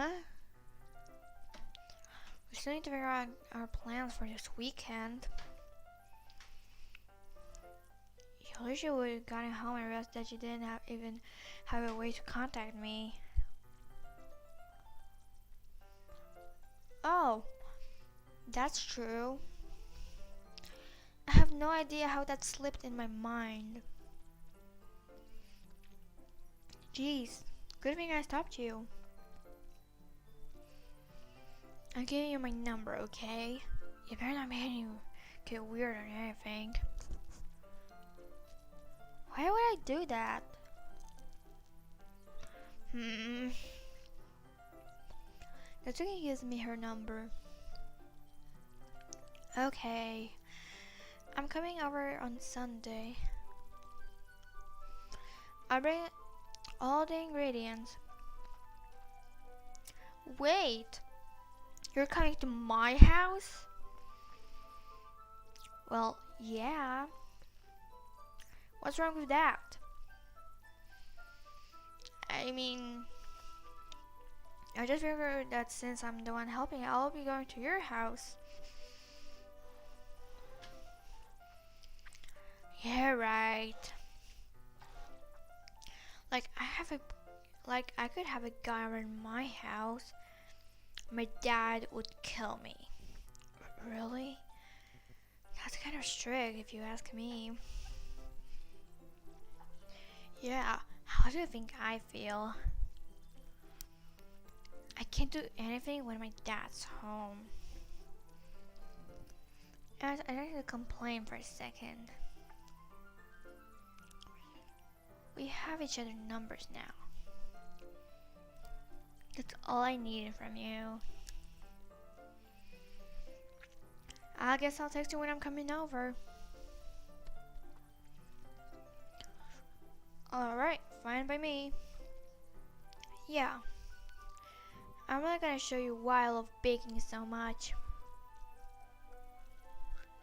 still need to figure out our plans for this weekend. You wish you would have gotten home and realized that you didn't even have a way to contact me. Oh, that's true. I have no idea how that slipped in my mind. Jeez, good thing I stopped you. I'm giving you my number, okay? You better not make you get weird or anything. Why would I do that? Natsuki gives me her number. Okay. I'm coming over on Sunday. I'll bring all the ingredients. Wait! You're coming to my house? Well, yeah. What's wrong with that? I mean, I just figured that since I'm the one helping, I'll be going to your house. Yeah, right. I could have a guy around my house. My dad would kill me. Really? That's kind of strict if you ask me. Yeah, how do you think I feel? I can't do anything when my dad's home. And I need to complain for a second. We have each other's numbers now. That's all I needed from you. I guess I'll text you when I'm coming over. Alright, fine by me. Yeah. I'm not gonna show you why I love baking so much.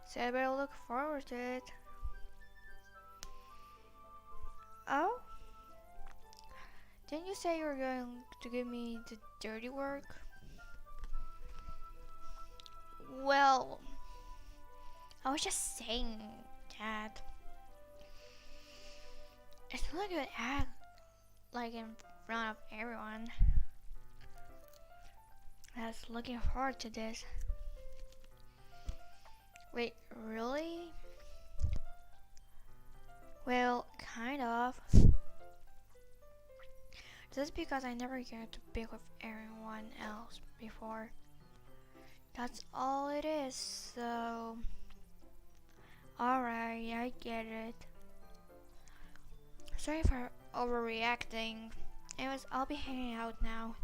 So I better look forward to it. Oh? Didn't you say you were going to give me the dirty work? Well, I was just saying that it's not a good act like in front of everyone that's looking forward to this. Wait, really? Well, kind of. Just because I never get to pick with everyone else before. That's all it is, so... Alright, I get it. Sorry for overreacting. Anyways, I'll be hanging out now.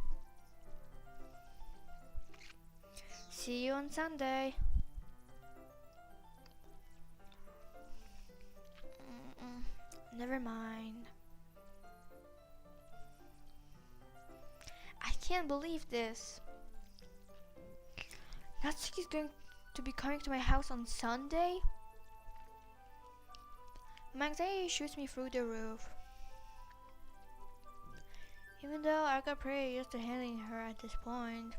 See you on Sunday. Never mind. I can't believe this. Natsuki's going to be coming to my house on Sunday? My anxiety shoots me through the roof. Even though I got pretty used to handling her at this point.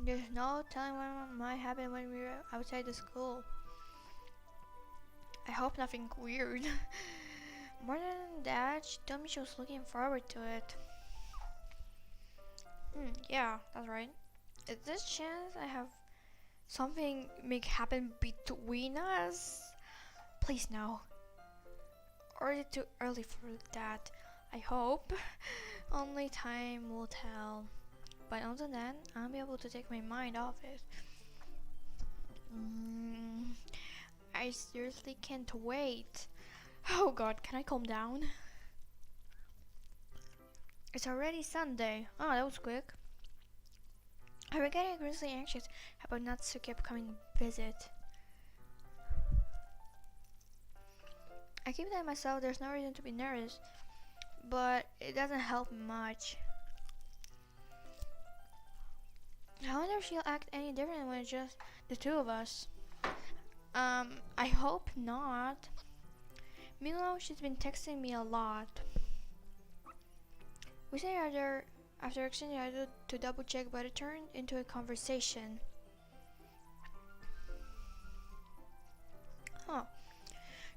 There's no telling what might happen when we're outside the school. I hope nothing weird. More than that, she told me she was looking forward to it. Yeah, that's right. Is this chance I have something make happen between us? Please no. Or is it too early for that? I hope. Only time will tell. But until then, I'll be able to take my mind off it. I seriously can't wait. Oh god, can I calm down? It's already Sunday. Oh, that was quick. I was getting increasingly anxious about Natsuki upcoming visit. I keep telling myself there's no reason to be nervous, but it doesn't help much. I wonder if she'll act any different when it's just the two of us. I hope not. Meanwhile, she's been texting me a lot. We say after exchanging to double check, but it turned into a conversation. Huh.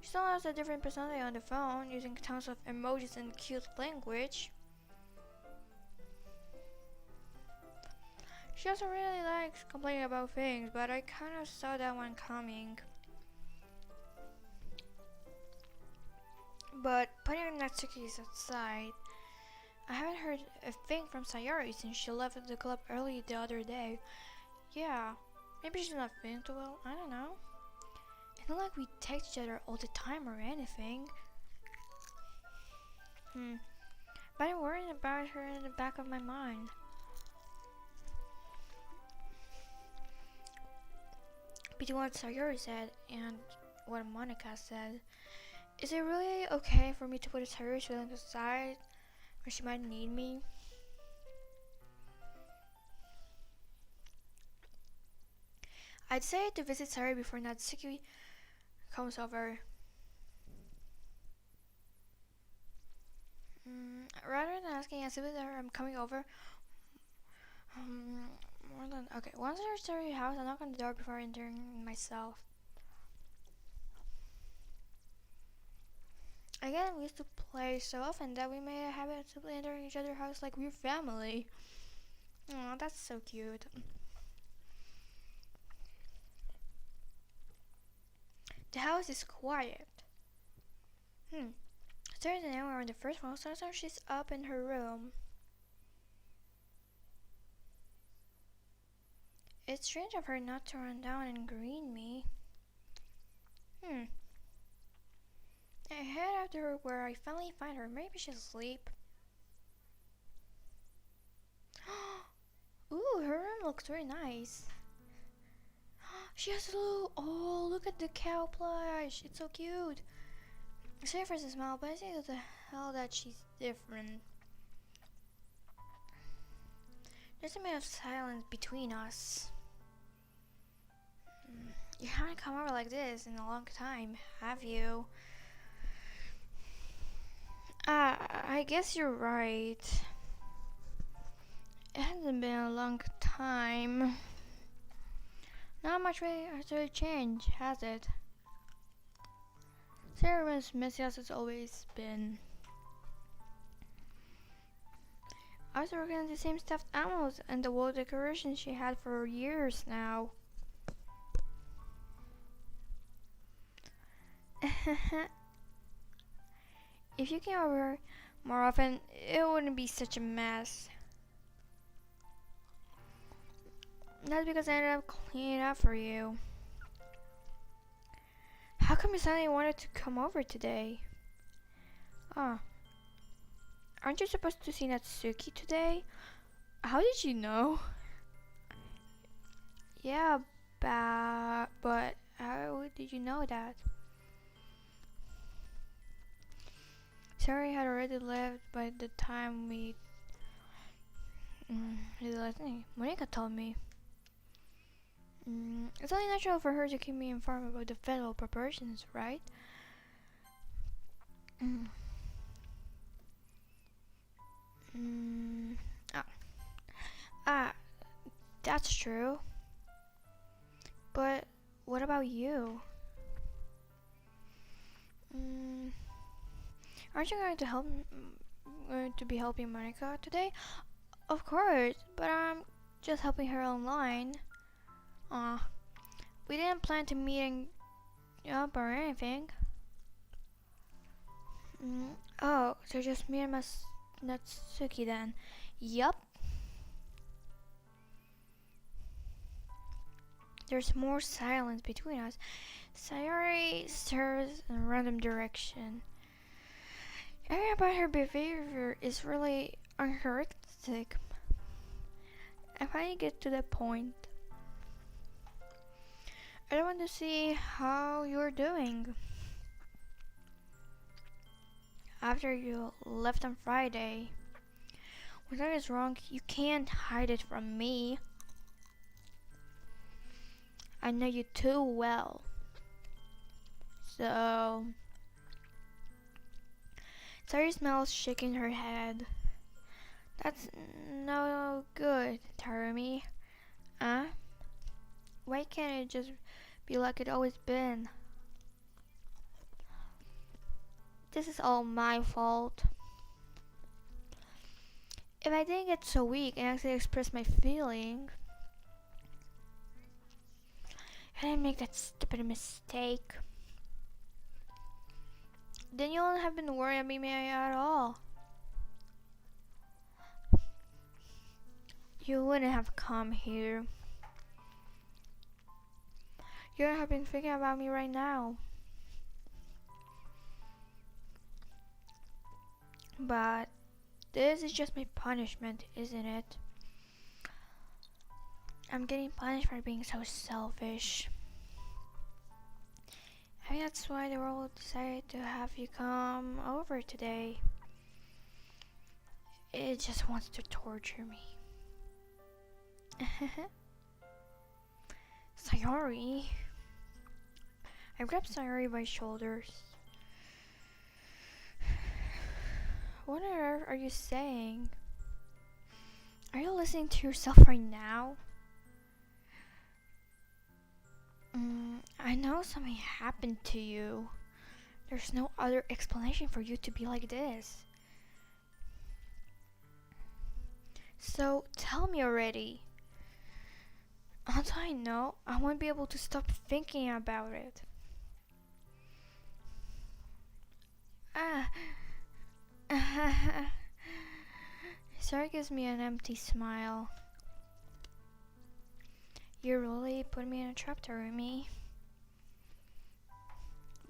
She still has a different personality on the phone, using tons of emojis and cute language. She also really likes complaining about things, but I kind of saw that one coming. But putting Natsuki's aside, I haven't heard a thing from Sayori since she left the club early the other day. Yeah, maybe she's not feeling too well, I don't know. It's not like we text each other all the time or anything. But I'm worried about her in the back of my mind. Between what Sayori said and what Monica said, is it really okay for me to put Sayori's feelings aside when she might need me? I decided to visit Sayori before Natsuki comes over. Rather than asking as if I'm coming over, once I reach Sayori's house, I knock on the door before entering myself. Again, we used to play so often that we made a habit of simply entering each other's house like we're family. Aw, that's so cute. The house is quiet. Sarah's and I were on the first floor, so she's up in her room. It's strange of her not to run down and greet me. I head after her where I finally find her. Maybe she's asleep. Ooh, her room looks very nice. She has a little... Oh, look at the cow plush. It's so cute. Sorry for the smile, but I think what the hell that she's different. There's a minute of silence between us. You haven't come over like this in a long time, have you? I guess you're right. It hasn't been a long time. Not much has really changed, has it? Sarah was messy as it's always been. I was working on the same stuffed animals and the wall decorations she had for years now. If you came over more often, it wouldn't be such a mess. That's because I ended up cleaning up for you. How come you suddenly wanted to come over today? Ah, aren't you supposed to see Natsuki today? How did you know? Yeah, but how did you know that? Sorry, had already left by the time we left me. Monica told me. It's only natural for her to keep me informed about the federal preparations, right? Ah, ah, that's true. But what about you? Aren't you going to going to be helping Monica today? Of course, but I'm just helping her online. We didn't plan to meet up or anything. Oh, so just me and Natsuki then. Yup. There's more silence between us. Sayori stares in a random direction. Everything about her behavior is really uncharacteristic. I finally get to the point. I don't want to see how you're doing. After you left on Friday. When that is wrong, you can't hide it from me. I know you too well. So... Sari smells shaking her head. That's no good, Tarumi. Why can't it just be like it always been? This is all my fault. If I didn't get so weak and actually express my feelings, I didn't make that stupid mistake, then you wouldn't have been worried about me at all. You wouldn't have come here. You would have been thinking about me right now. But this is just my punishment, isn't it? I'm getting punished for being so selfish. I think that's why the world decided to have you come over today. It just wants to torture me. Sayori. I grabbed Sayori by shoulders. What on earth are you saying? Are you listening to yourself right now? I know something happened to you. There's no other explanation for you to be like this. So tell me already. Until I know, I won't be able to stop thinking about it. Sarah gives me an empty smile. You really put me in a trap, Tarumi.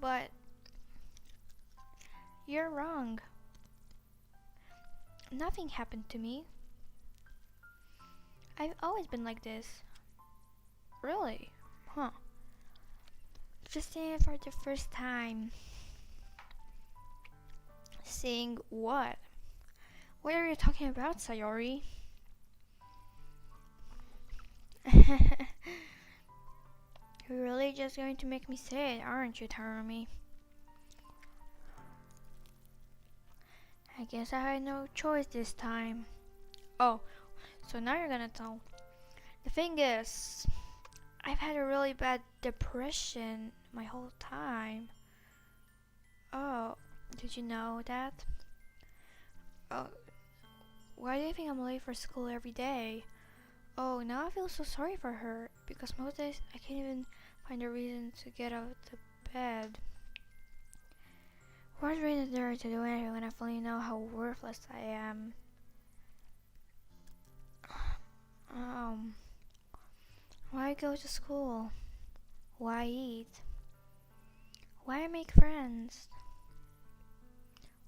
But you're wrong. Nothing happened to me. I've always been like this. Really? Huh. Just seeing it for the first time. Seeing what? What are you talking about, Sayori? You're really just going to make me say it, aren't you, Tarumi? I guess I had no choice this time. Oh, So now you're gonna tell. The thing is, I've had a really bad depression my whole time. Oh, did you know that? Oh, why do you think I'm late for school every day? Oh, now I feel so sorry for her because most days I can't even find a reason to get out of bed. What reason is there to do anything when I finally know how worthless I am? Why go to school? Why eat? Why make friends?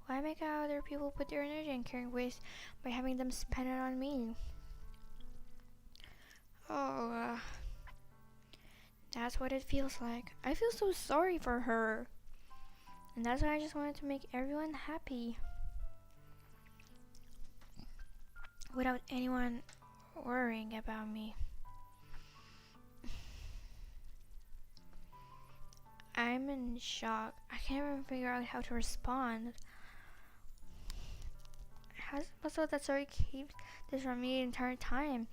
Why make other people put their energy and caring waste by having them spend it on me? Oh, that's what it feels like. I feel so sorry for her. And that's why I just wanted to make everyone happy. Without anyone worrying about me. I'm in shock. I can't even figure out how to respond. How's it possible that Sorry keeps this from me the entire time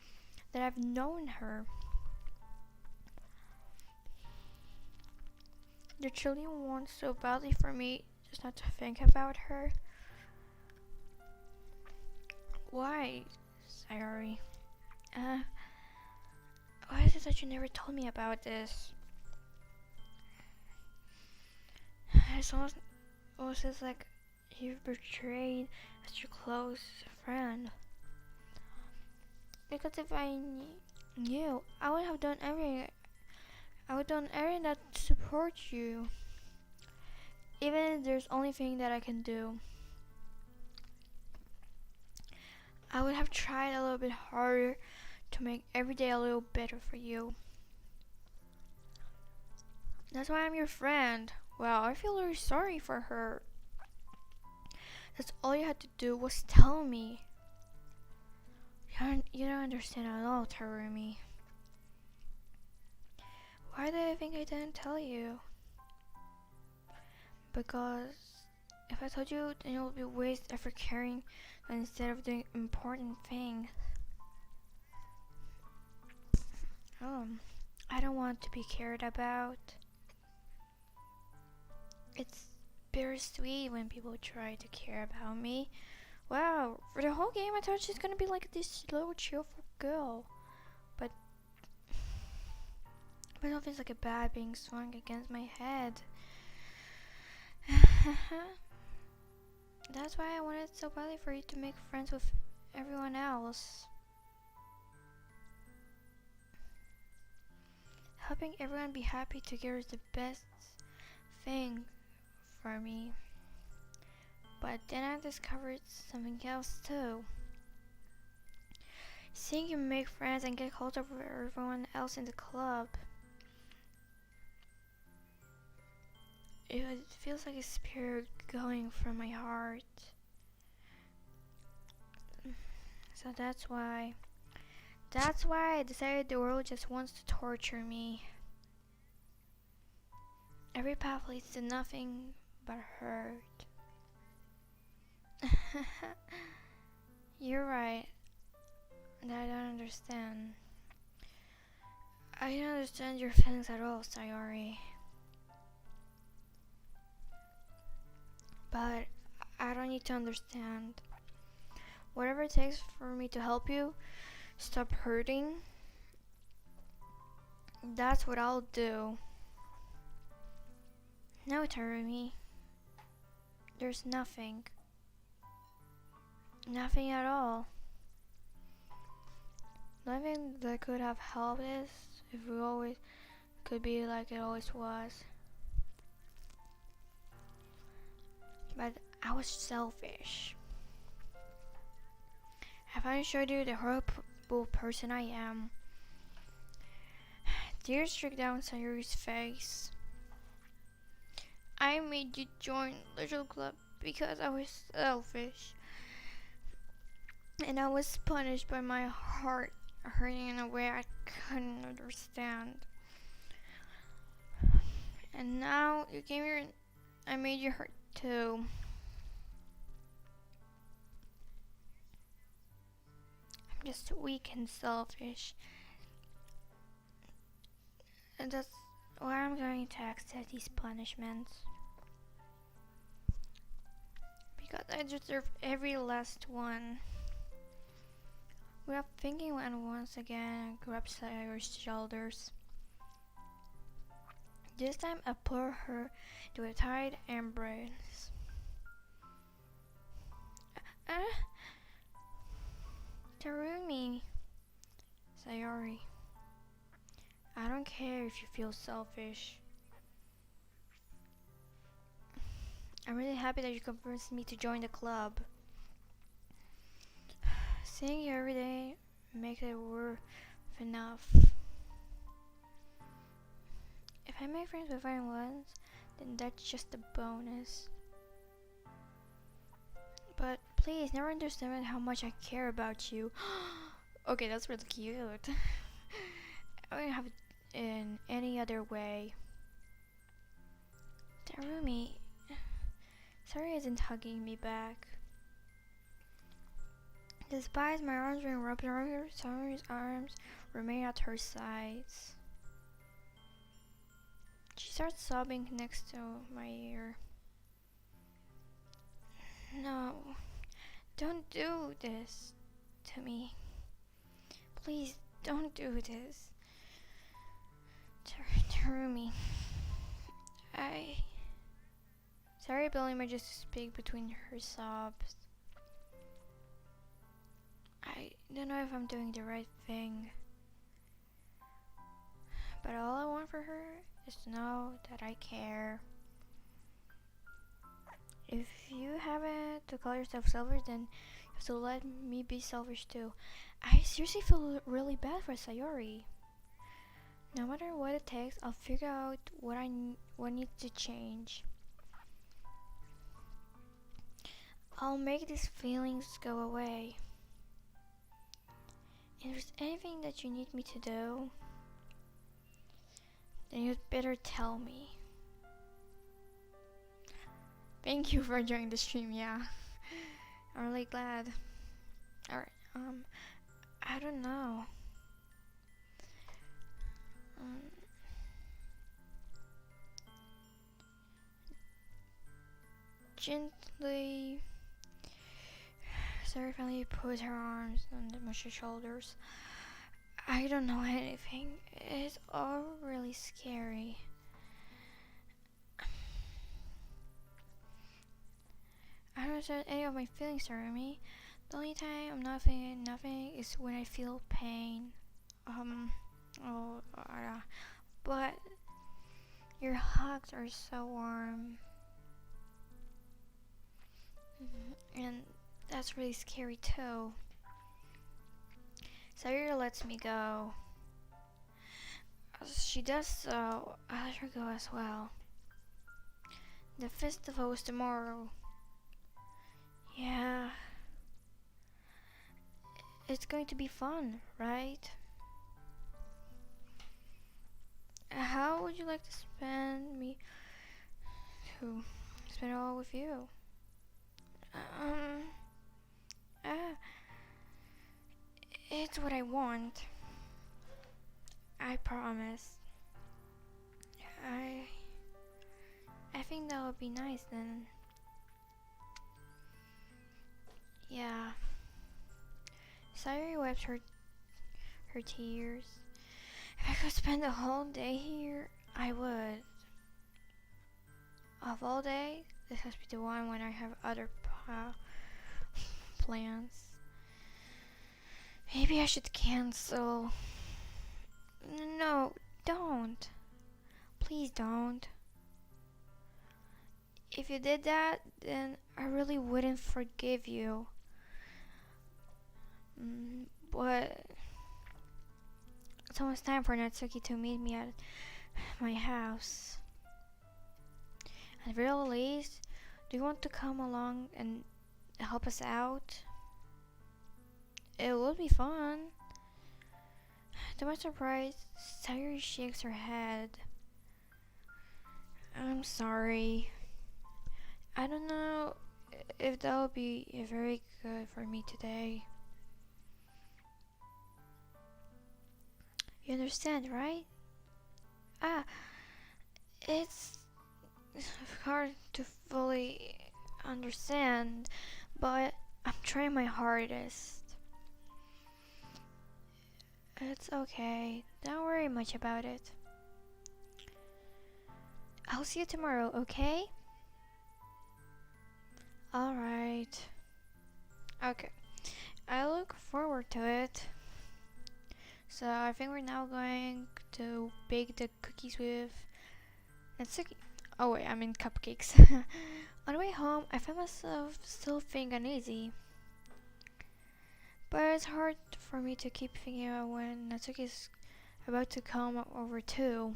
that I've known her? Did Chili want so badly for me just not to think about her? Why, Sayori? Why is it that you never told me about this? It's almost like you've betrayed as your close friend. Because if I knew, I would have done everything. I would have done everything that supports you. Even if there's only thing that I can do. I would have tried a little bit harder to make every day a little better for you. That's why I'm your friend. Well, I feel very sorry for her. That's all you had to do was tell me. You don't understand at all, Terumi. Why did I think I didn't tell you? Because if I told you, then it would be waste effort caring instead of doing important things. I don't want to be cared about. It's bittersweet when people try to care about me. Wow, for the whole game I thought she's gonna be like this slow, cheerful girl. But it feels like a bat being swung against my head. That's why I wanted so badly for you to make friends with everyone else. Helping everyone be happy together is the best thing for me. But then I discovered something else too. Seeing you make friends and get closer with everyone else in the club. It feels like a spirit going from my heart. So that's why I decided the world just wants to torture me. Every path leads to nothing but hurt. You're right. I don't understand. I don't understand your feelings at all, Sayori. But I don't need to understand. Whatever it takes for me to help you stop hurting, that's what I'll do. No, Terumi. There's nothing. Nothing at all. Nothing that could have helped us if we always could be like it always was. But I was selfish. I finally showed you the horrible person I am. Tears streaked down Sayuri's face. I made you join Little Club because I was selfish. And I was punished by my heart hurting in a way I couldn't understand. And now you came here and I made you hurt too. just weak and selfish. And that's why I'm going to accept these punishments. Because I deserve every last one. Without thinking, and once again I grabbed Sayori's shoulders. This time I pull her to a tight embrace. Tarumi. Sayori. I don't care if you feel selfish. I'm really happy that you convinced me to join the club. Seeing you every day makes it worth enough. If I make friends with anyone, then that's just a bonus. But please never underestimate how much I care about you. Okay, that's really cute. I wouldn't have it in any other way. Tarumi, Sari isn't hugging me back. Despite my arms being wrapped around her, Sari's arms remain at her sides. She starts sobbing next to my ear. No, don't do this to me. Please don't do this. Tarumi. Sorry, Billy manages to speak between her sobs. I don't know if I'm doing the right thing. But all I want for her is to know that I care. If you haven't to call yourself selfish, then you have to let me be selfish too. I seriously feel really bad for Sayori. No matter what it takes, I'll figure out what needs to change. I'll make these feelings go away. If there's anything that you need me to do, then you'd better tell me. Thank you for joining the stream, yeah. I'm really glad. Alright, I don't know. Gently, Sarah finally put her arms on the mushy shoulders. I don't know anything. It's all really scary. I don't understand any of my feelings, Sarami. The only time I'm not feeling nothing is when I feel pain. But your hugs are so warm. And that's really scary too. Sayuri lets me go. As she does so, I let her go as well. The festival is tomorrow. Yeah. It's going to be fun, right? How would you like to spend it all with you? It's what I want. I promise. I think that would be nice then. Yeah. Sayuri wipes her tears. If I could spend the whole day here, I would. Of all days, this has to be the one when I have other plans. Maybe I should cancel. No, don't. Please don't. If you did that, then I really wouldn't forgive you. But it's almost time for Natsuki to meet me at my house. At the very least, do you want to come along and help us out? It would be fun. To my surprise, Sayuri shakes her head. I'm sorry. I don't know if that would be very good for me today. You understand, right? Ah, it's hard to fully understand, but I'm trying my hardest. It's okay. Don't worry much about it. I'll see you tomorrow, okay? Alright. Okay. I look forward to it. So I think we're now going to bake the cookies with Natsuki. Oh wait, I mean cupcakes. On the way home, I found myself still feeling uneasy. But it's hard for me to keep thinking about when Natsuki's about to come over too.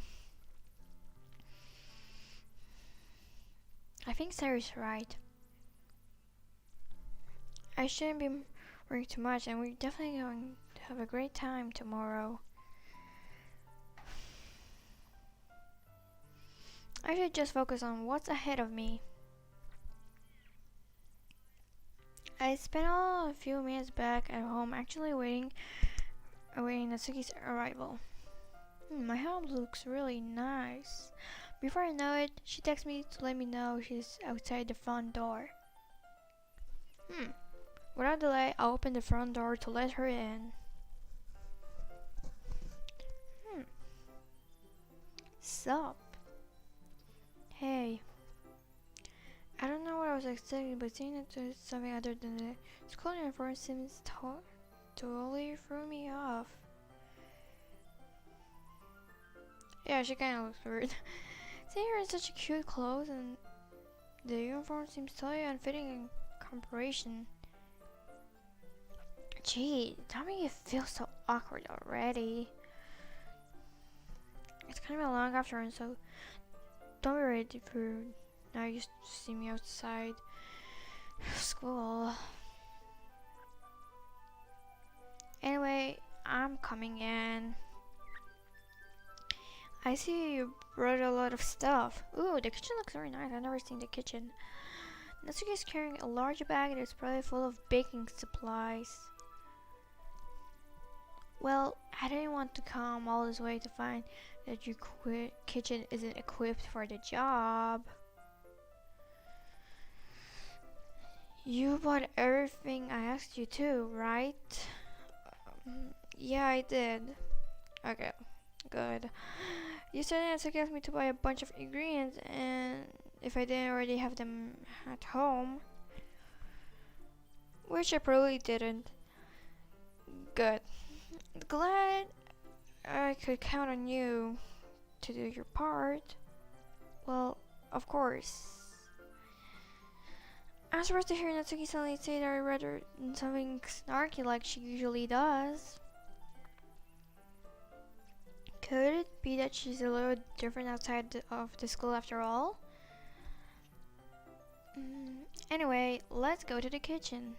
I think Sarah's right. I shouldn't be worrying too much, and we're definitely going to have a great time tomorrow. I should just focus on what's ahead of me. I spent a few minutes back at home actually awaiting Natsuki's arrival. My house looks really nice. Before I know it, she texts me to let me know she's outside the front door. Without delay, I open the front door to let her in. Sup? Hey. I don't know what I was expecting, but seeing it as something other than the school uniform seems totally threw me off. Yeah, she kinda looks weird. Seeing her in such cute clothes and the uniform seems totally unfitting in comparison. Gee, don't make it feel so awkward already. It's kind of a long afternoon, so don't be ready for now you see me outside school. Anyway, I'm coming in. I see you brought a lot of stuff. Ooh, the kitchen looks very nice. I've never seen the kitchen. Natsuki is carrying a large bag that's probably full of baking supplies. Well, I didn't want to come all this way to find that your kitchen isn't equipped for the job. You bought everything I asked you to, right? Yeah, I did. Okay, good. You said Natsuki asked me to buy a bunch of ingredients, and if I didn't already have them at home, which I probably didn't. Good. Glad I could count on you to do your part. Well, of course. I was surprised to hear Natsuki suddenly say that rather than something snarky like she usually does. Could it be that she's a little different outside of the school after all? Anyway, let's go to the kitchen.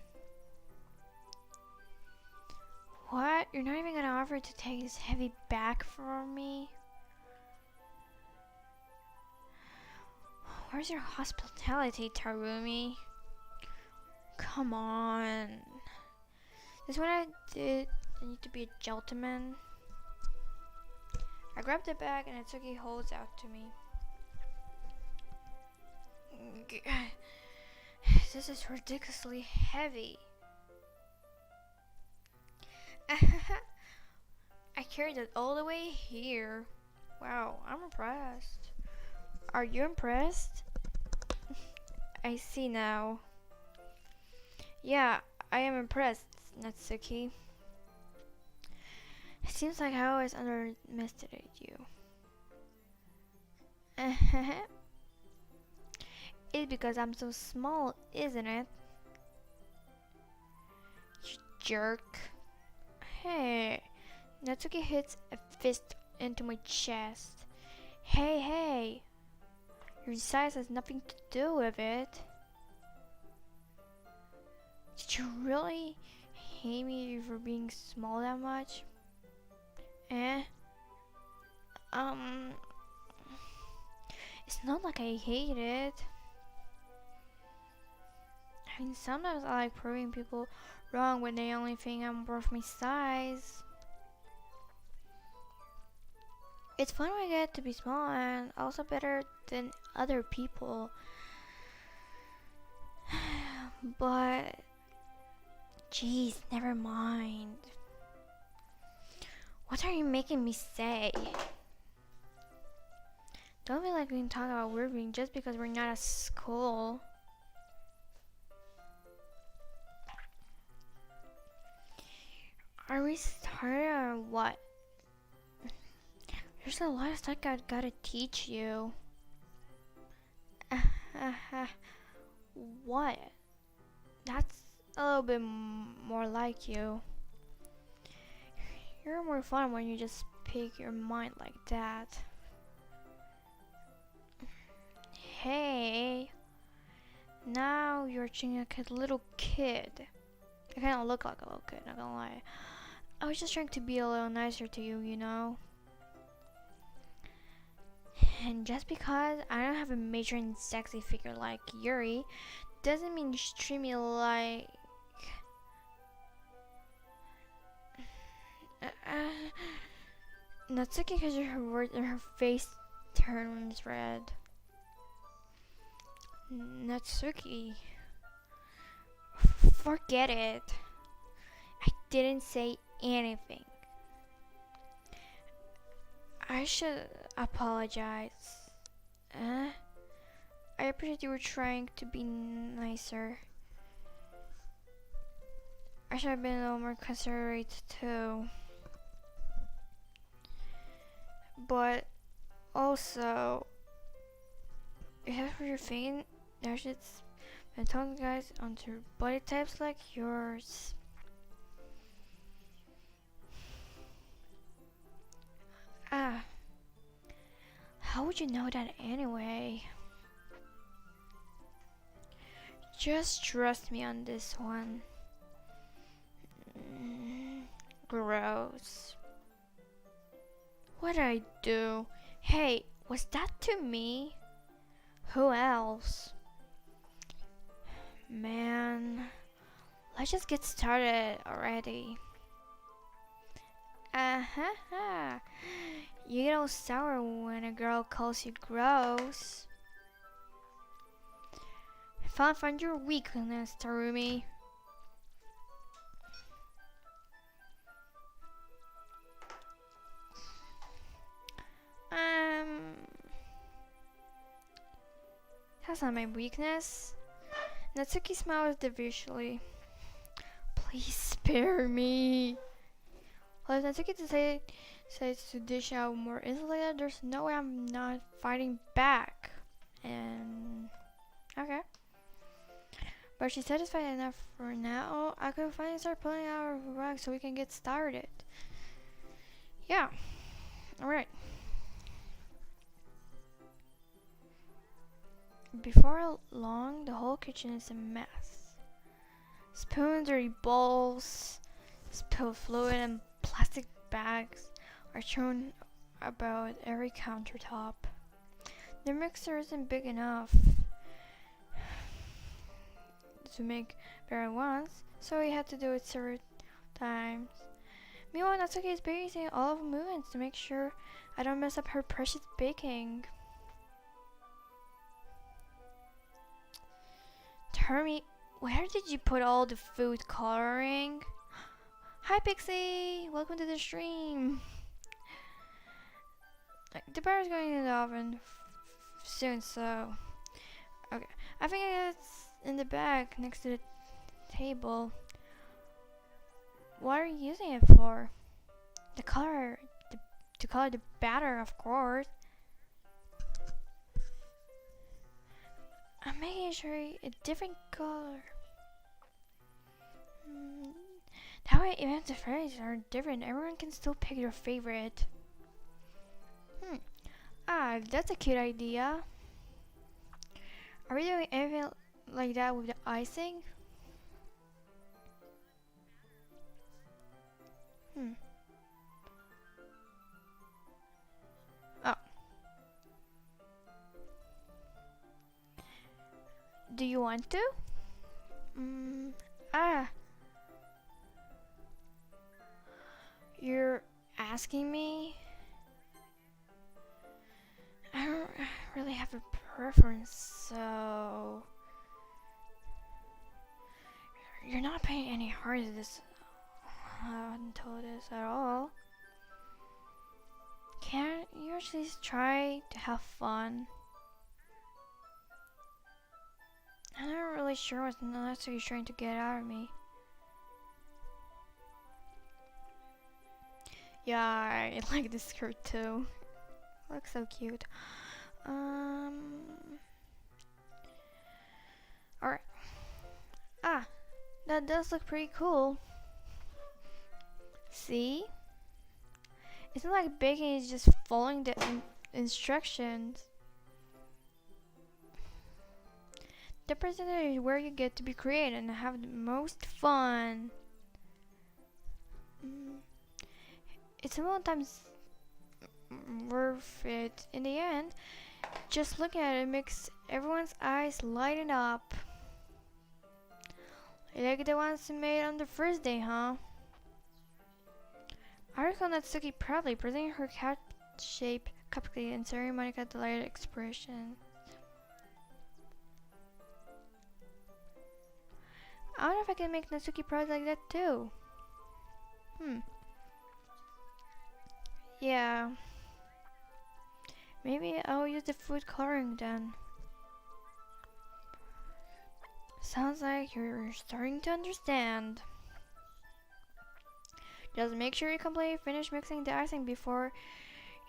What? You're not even gonna offer to take this heavy bag from me? Where's your hospitality, Tarumi? Come on. This is what I did. I need to be a gentleman. I grabbed the bag and Natsuki holds out to me. This is ridiculously heavy. I carried it all the way here. Wow, I'm impressed. Are you impressed? I see now. Yeah, I am impressed, Natsuki. It seems like I always underestimated you. It's because I'm so small, isn't it? You jerk. Hey, Natsuki hits a fist into my chest. Hey, your size has nothing to do with it. Did you really hate me for being small that much? It's not like I hate it. I mean, sometimes I like proving people wrong when they only think I'm worth my size. It's fun when I get to be small and also better than other people. But, jeez, never mind. What are you making me say? Don't feel like we can talk about working just because we're not at school. Are we started or what? There's a lot of stuff I gotta teach you. What? That's a little bit more like you. You're more fun when you just speak your mind like that. Hey, now you're acting like a little kid. I kind of look like a little kid, not gonna lie. I was just trying to be a little nicer to you, you know? And just because I don't have a major and sexy figure like Yuri, doesn't mean you should treat me like... Natsuki because her words and her face turns red. Natsuki. Forget it. I didn't say anything. I should apologize. I appreciate you were trying to be nicer. I should have been a little more considerate too. But also, as for your thing, there should been telling guys onto body types like yours. How would you know that anyway? Just trust me on this one. Gross. What'd I do? Hey, was that to me? Who else? Man, let's just get started already. You get all sour when a girl calls you gross. Find your weakness, Tarumi. That's not my weakness. Natsuki smiles deviously. Please spare me. Well, if Natsuki decides to dish out more insulated, there's no way I'm not fighting back. And okay. But she's satisfied enough for now. I could finally start pulling out our rug so we can get started. Yeah. Alright. Before long, the whole kitchen is a mess. Spoons, dirty bowls, spilled fluid, and plastic bags are thrown about every countertop. The mixer isn't big enough to make better ones, so we had to do it several times. Meanwhile, Natsuki is basing all of the movements to make sure I don't mess up her precious baking. Termi, where did you put all the food coloring? Hi Pixie, welcome to the stream. The bar is going in the oven soon, so okay. I think it's in the bag next to the table. What are you using it for? The color, to color the batter, of course. I'm making sure a different color. That way, even if the flavors are different, everyone can still pick their favorite. That's a cute idea. Are we doing anything like that with the icing? Oh. Do you want to? You're asking me? I don't really have a preference, so you're not paying any heart to this until this at all. Can't you actually try to have fun? I'm not really sure what else you're trying to get out of me. Yeah, I like this skirt too. Looks so cute. Alright. Ah, that does look pretty cool. See? It's not like baking is just following the instructions. The presenter is where you get to be creative and have the most fun. It's sometimes worth it in the end. Just looking at it makes everyone's eyes lighten up. Like the ones made on the first day, huh? I recall Natsuki proudly presenting her cat-shaped cupcake and staring Monica delighted expression. I wonder if I can make Natsuki proud like that too. Yeah. Maybe I'll use the food coloring then. Sounds like you're starting to understand. Just make sure you completely finish mixing the icing before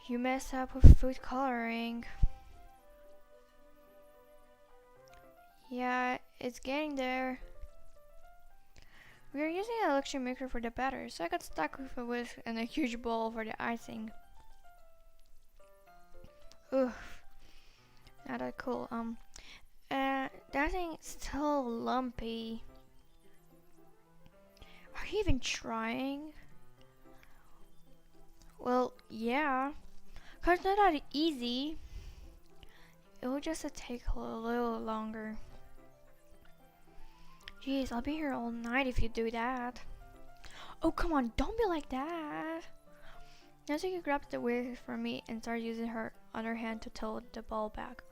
you mess up with food coloring. Yeah, it's getting there. We are using an electric mixer for the batter, so I got stuck with a whisk and a huge bowl for the icing. Oof, not that cool. The icing is still lumpy. Are you even trying? Well, yeah, cause it's not that easy. It will just take a little longer. Jeez, I'll be here all night if you do that. Oh, come on, don't be like that. Natsuki grabs the whisk from me and starts using her other hand to tilt the ball back.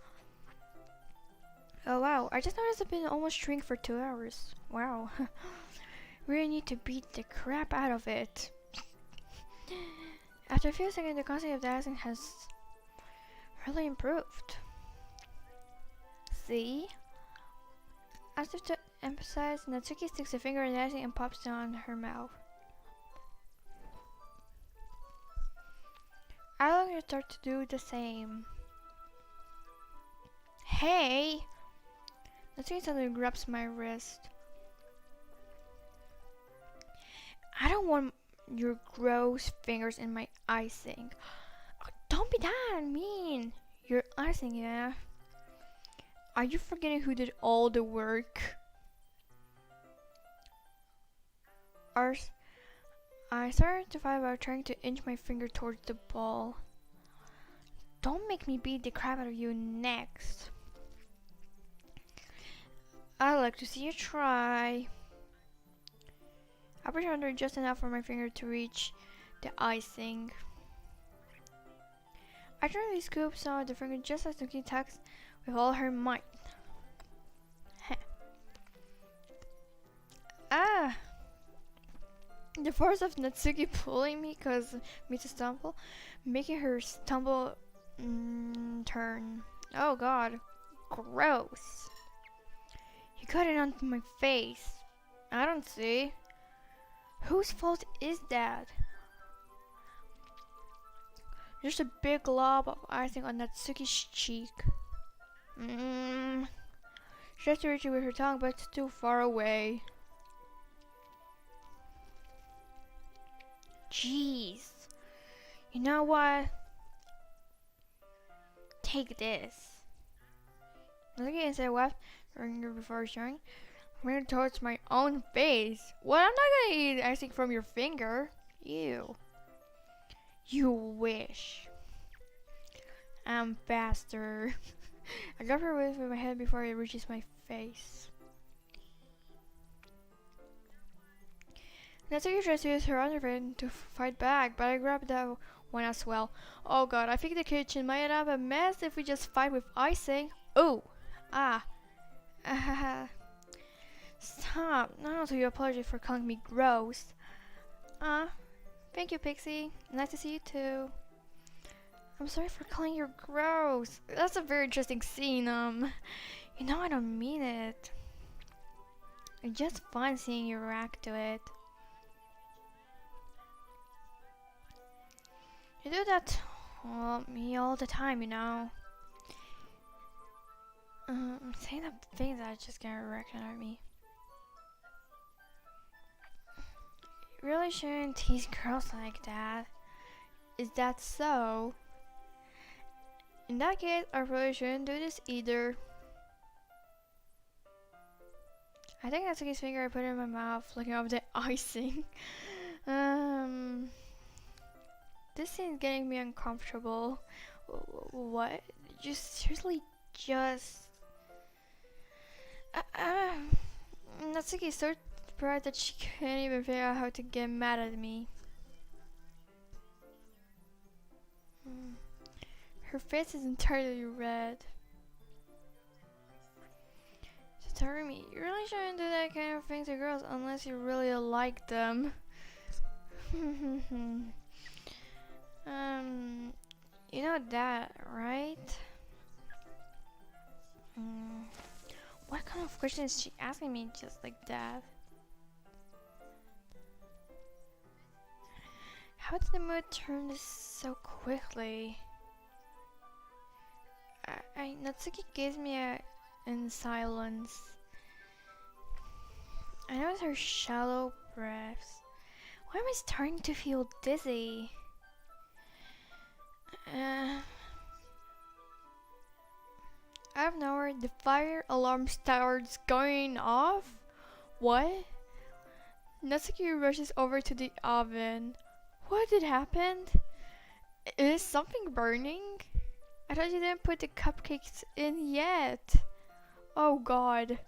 Oh wow, I just noticed I've been almost shrink for 2 hours. Wow. Really need to beat the crap out of it. After a few seconds, the concept of the icing has really improved. See? As if to emphasize, Natsuki sticks a finger in the icing and pops it on her mouth. I'll start to do the same. Hey! Natsuki suddenly grabs my wrist. I don't want your gross fingers in my icing. Oh, don't be that mean. Your icing, yeah. Are you forgetting who did all the work? I started to fight about trying to inch my finger towards the ball. Don't make me beat the crap out of you next. I'd like to see you try. I pushed under just enough for my finger to reach the icing. I gently scooped some of the finger just as Doki tugs with all her might. Ah! The force of Natsuki pulling me caused me to stumble, making her stumble turn. Oh god. Gross. You got it onto my face. I don't see. Whose fault is that? There's a big glob of icing on Natsuki's cheek. She tries to reach it with her tongue, but it's too far away. Jeez. You know what? Take this. Natsuki instead left her finger before showing. Ran towards my own face. Well, I'm not gonna eat icing from your finger. Ew. You wish. I'm faster. I got her with my head before it reaches my face. Natsuki tries to use her underhand to fight back, but I grabbed that one as well. Oh god, I think the kitchen might have a mess if we just fight with icing. Oh, ah, stop. Not to you apologize for calling me gross. Thank you, Pixie. Nice to see you too. I'm sorry for calling you gross. That's a very interesting scene. You know I don't mean it. It's just fun seeing you react to it. You do that, well, me all the time, you know. I'm saying the things that just get recognize me. You really shouldn't tease girls like that. Is that so? In that case, I really shouldn't do this either. I think that's his finger I put in my mouth, looking over the icing. This scene is getting me uncomfortable. What? Just seriously, just. Natsuki's so surprised that she can't even figure out how to get mad at me. Her face is entirely red. She's telling me, you really shouldn't do that kind of thing to girls unless you really like them. You know that, right? What kind of question is she asking me just like that? How did the mood turn this so quickly? Natsuki gives me in silence. I notice her shallow breaths. Why am I starting to feel dizzy? Out of nowhere, the fire alarm starts going off. What? Natsuki rushes over to the oven. What had happened? Is something burning? I thought you didn't put the cupcakes in yet. Oh god.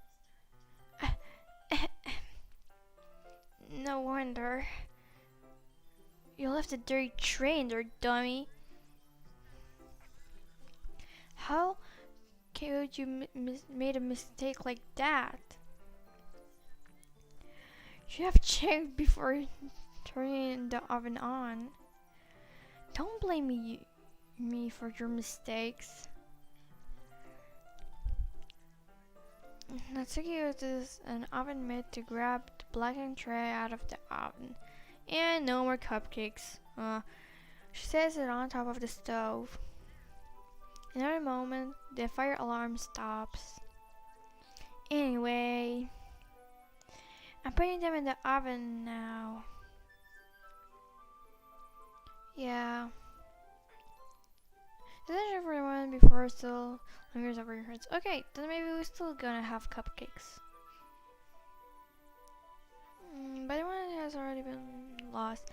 No wonder. You left a dirty tray in there, dummy. How could you made a mistake like that? You have checked before turning the oven on. Don't blame me for your mistakes. Natsuki uses an oven mitt to grab the blackened tray out of the oven. And no more cupcakes. She sets it on top of the stove. In another moment, the fire alarm stops. Anyway, I'm putting them in the oven now. Yeah. This is for the one before it still lingers over your heads. Okay, then maybe we're still gonna have cupcakes. But the one has already been lost.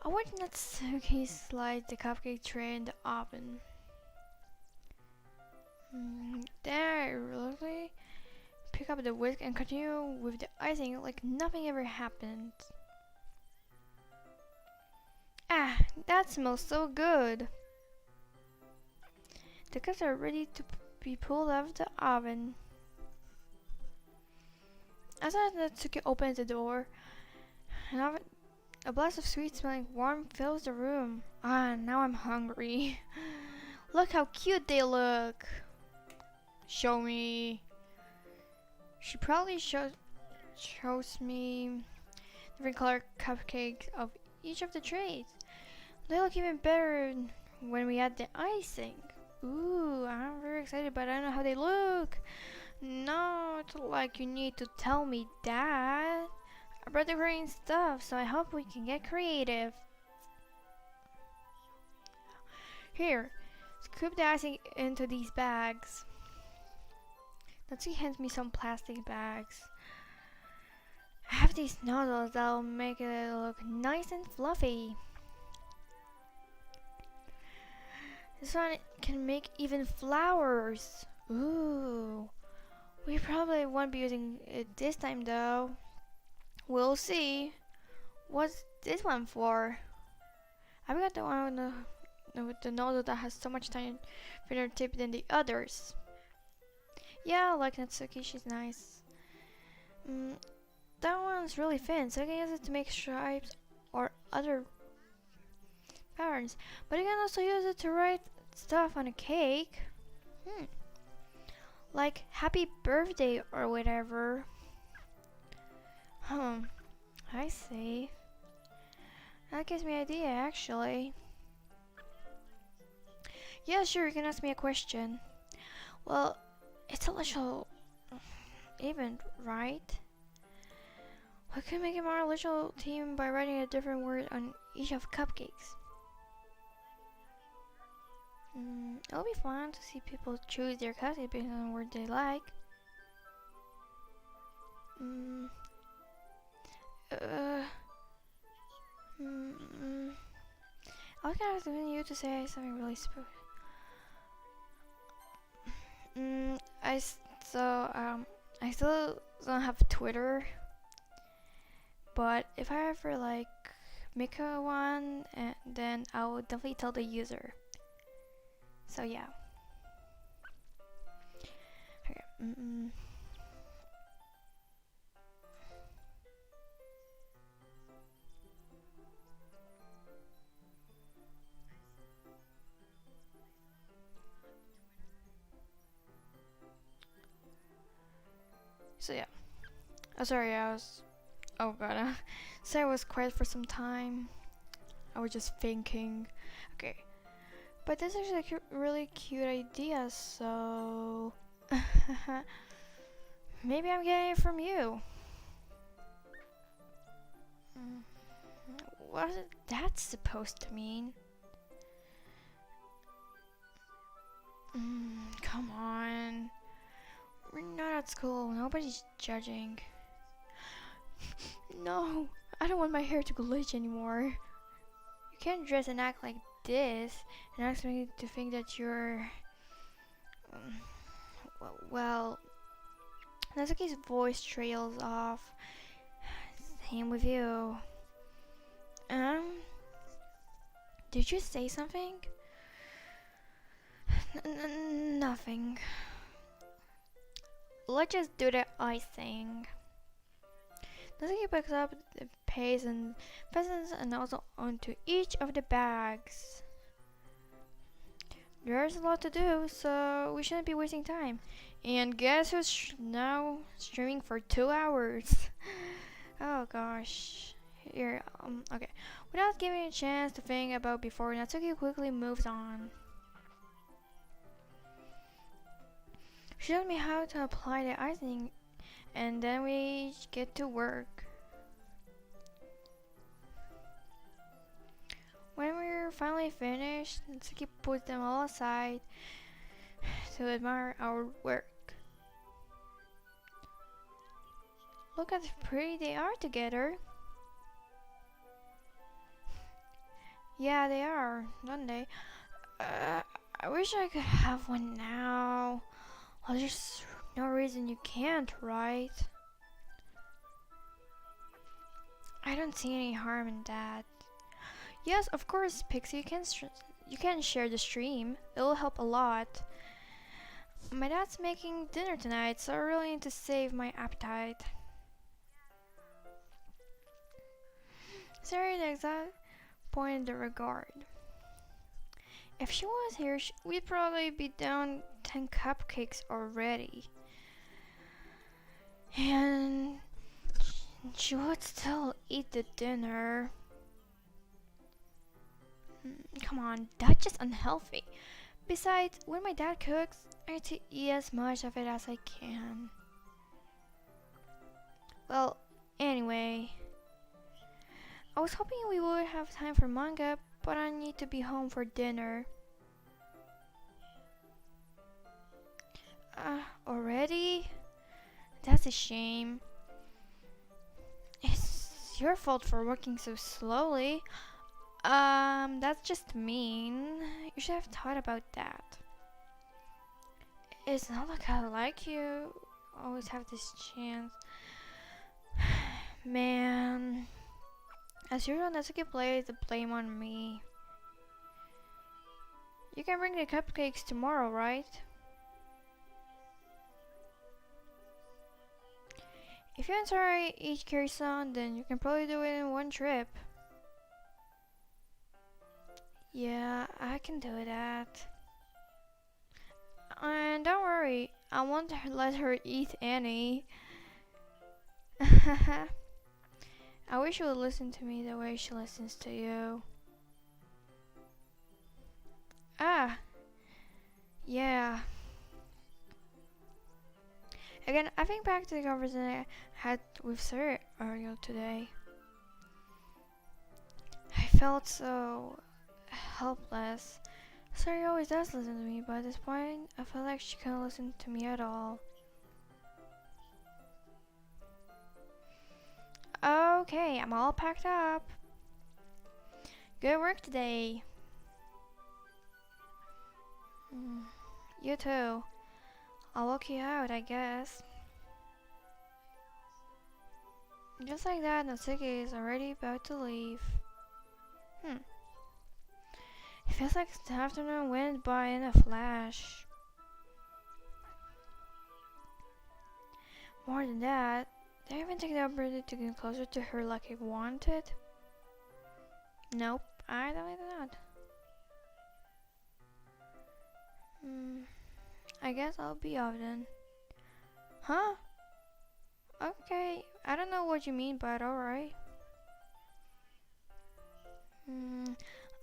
I watch Natsuki slide the cupcake tray in the oven. Then I reluctantly pick up the whisk and continue with the icing like nothing ever happened. Ah, that smells so good. The cups are ready to be pulled out of the oven. As Natsuki opens the door, a blast of sweet smelling warmth fills the room. Now I'm hungry. Look how cute they look. Show me. She probably shows me different color cupcakes of each of the trays. They look even better when we add the icing. Ooh, I'm very excited, but I don't know how they look. Not like you need to tell me that. I brought the green stuff, so I hope we can get creative. Here, scoop the icing into these bags. Natsuki hands me some plastic bags. I have these noodles that'll make it look nice and fluffy. This one can make even flowers. Ooh. We probably won't be using it this time though. We'll see. What's this one for? I got the one with the nozzle that has so much thinner tip than the others. Yeah, I like Natsuki, she's nice. That one's really thin, so you can use it to make stripes or other patterns. But you can also use it to write stuff on a cake. Like happy birthday or whatever. I see. That gives me an idea actually. Yeah, sure, you can ask me a question. Well, it's a little event, right? We could make a more little team by writing a different word on each of cupcakes. It'll be fun to see people choose their cupcake based on the word they like. I was kind of expecting you to say something really spooky. I still don't have Twitter, but if I ever like make a one, then I will definitely tell the user. So yeah. Okay. So yeah. Oh, sorry, oh god, sorry I was quiet for some time. I was just thinking. Okay. But this is actually a really cute idea, so... maybe I'm getting it from you. What is that supposed to mean? Come on. We're not at school. Nobody's judging. No, I don't want my hair to glitch anymore. You can't dress and act like this and ask me to think that you're... well, Natsuki's voice trails off. Same with you. Did you say something? Nothing. Let's just do the icing. Natsuki picks up the paste and fastens a nozzle onto each of the bags. There's a lot to do, so we shouldn't be wasting time. And guess who's now streaming for 2 hours? Oh gosh. Here, okay. Without giving a chance to think about before, Natsuki quickly moves on. She showed me how to apply the icing, and then we get to work. When we're finally finished, Natsuki puts them all aside to admire our work. Look how pretty they are together. Yeah, they are, don't they? I wish I could have one now. Well, there's no reason you can't, right? I don't see any harm in that. Yes, of course, Pixie, you can share the stream. It'll help a lot. My dad's making dinner tonight, so I really need to save my appetite. Sorry, the exact point in the regard. If she was here, we'd probably be down 10 cupcakes already. And she would still eat the dinner. Come on, that's just unhealthy. Besides, when my dad cooks, I need to eat as much of it as I can. Well, anyway, I was hoping we would have time for manga, but I need to be home for dinner. Already? That's a shame. It's your fault for working so slowly. That's just mean. You should have thought about that. It's not like I like you. Always have this chance. Man. As usual, Natsuki plays the blame on me. You can bring the cupcakes tomorrow, right? If you enjoy each Kirsan, then you can probably do it in one trip. Yeah, I can do that. And don't worry, I won't let her eat any. I wish you would listen to me the way she listens to you. Ah, yeah. Again, I think back to the conversation I had with Sir earlier today. I felt so helpless. Sari always does listen to me, but at this point, I feel like she can't listen to me at all. Okay, I'm all packed up. Good work today. You too. I'll walk you out, I guess. Just like that, Natsuki is already about to leave. It feels like the afternoon went by in a flash. More than that, did I even take the opportunity to get closer to her like I wanted? Nope, I don't like that. I guess I'll be off then. Huh? Okay, I don't know what you mean, but alright.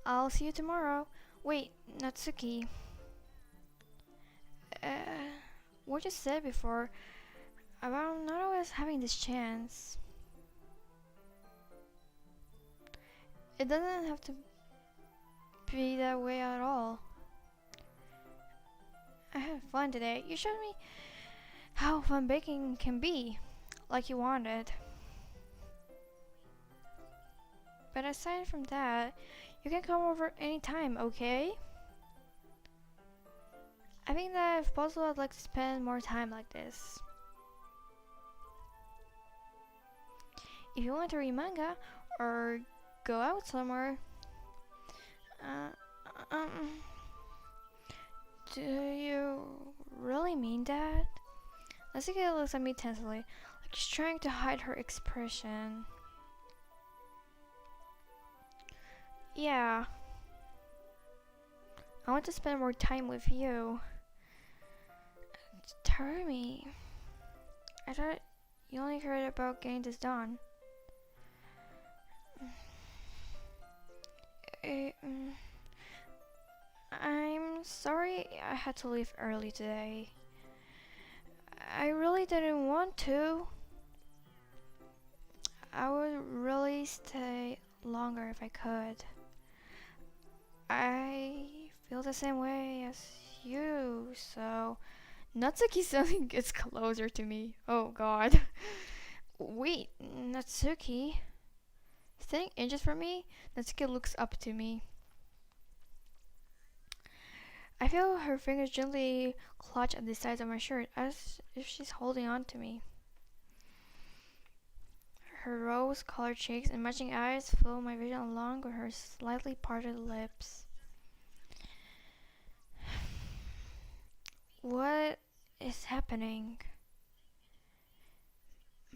I'll see you tomorrow. Wait, Natsuki. What you said before about not always having this chance. It doesn't have to be that way at all. I had fun today. You showed me how fun baking can be, like you wanted. But aside from that, you can come over anytime, okay? I think that if possible, I'd like to spend more time like this. If you want to read manga or go out somewhere, do you really mean that? Natsuki looks at me tensely, like she's trying to hide her expression. Yeah. I want to spend more time with you. Tarumi, I thought you only cared about getting this done. I'm sorry I had to leave early today. I really didn't want to. I would really stay longer if I could. I feel the same way as you, so Natsuki suddenly gets closer to me. Oh god. Wait, Natsuki? Standing inches from me, Natsuki looks up to me. I feel her fingers gently clutch at the sides of my shirt as if she's holding on to me. Her rose-colored cheeks and matching eyes fill my vision along with her slightly parted lips. What is happening?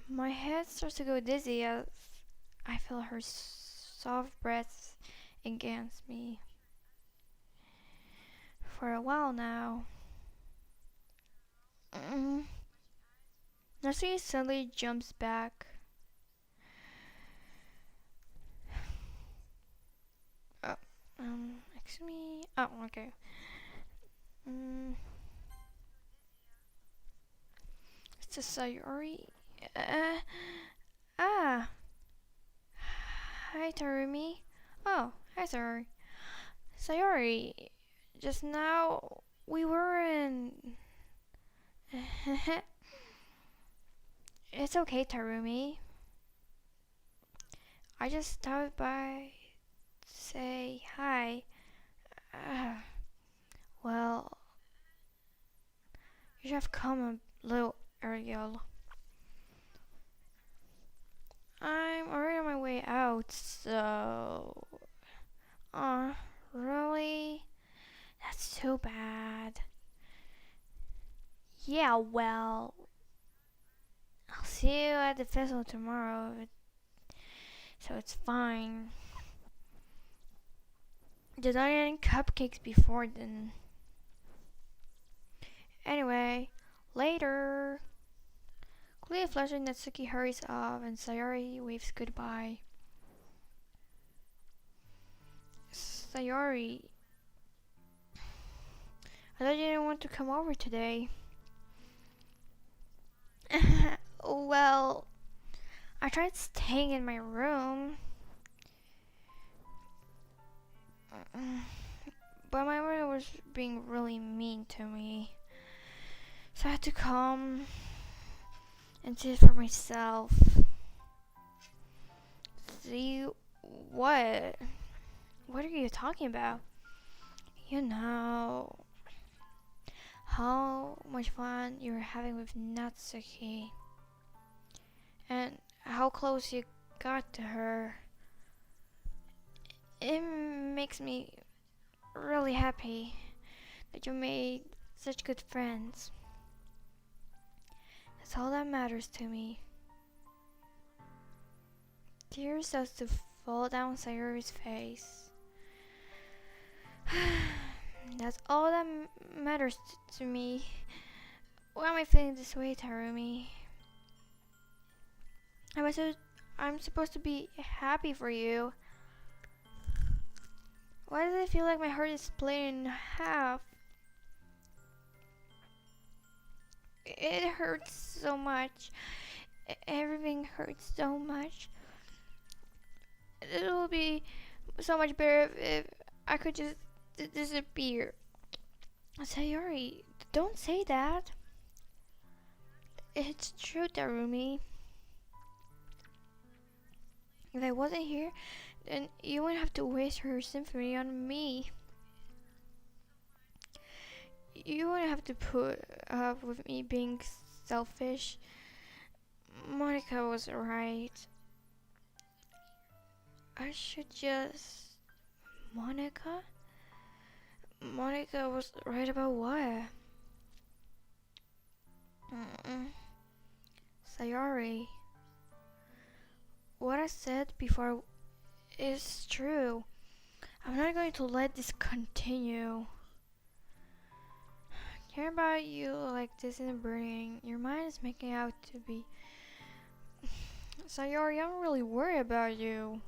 My head starts to go dizzy as I feel her soft breath against me. For a while now. Natsuki suddenly jumps back. Excuse me. Oh, okay. It's a Sayori. Hi, Tarumi. Oh, hi, Sayori. Sayori, just now we were in. It's okay, Tarumi. I just stopped by to say hi. Well, you should have come a little earlier. I'm already on my way out, so. Really? That's too bad. Yeah, well, I'll see you at the festival tomorrow, so it's fine. Just not any cupcakes before then. Anyway, later. Clearly flashing, Natsuki hurries off and Sayori waves goodbye. Sayori, I thought you didn't want to come over today. Well, I tried staying in my room, but my mother was being really mean to me. So I had to come and see it for myself. See what? What are you talking about? You know how much fun you were having with Natsuki and how close you got to her. It makes me really happy that you made such good friends. That's all that matters to me. Tears starts to fall down Sayori's face. That's all that matters to me. Why am I feeling this way, Tarumi? I'm supposed to be happy for you. Why does it feel like my heart is split in half? It hurts so much. Everything hurts so much. It will be so much better if I could just disappear. Sayori, don't say that. It's true, Tarumi. If I wasn't here, then you wouldn't have to waste your symphony on me. You wouldn't have to put up with me being selfish. Monica was right. I should just... Monica? Monica was right about what? Sayori. What I said before is true. I'm not going to let this continue. Hearing about you like this in the burning, your mind is making out to be... Sayori, I'm really worried about you.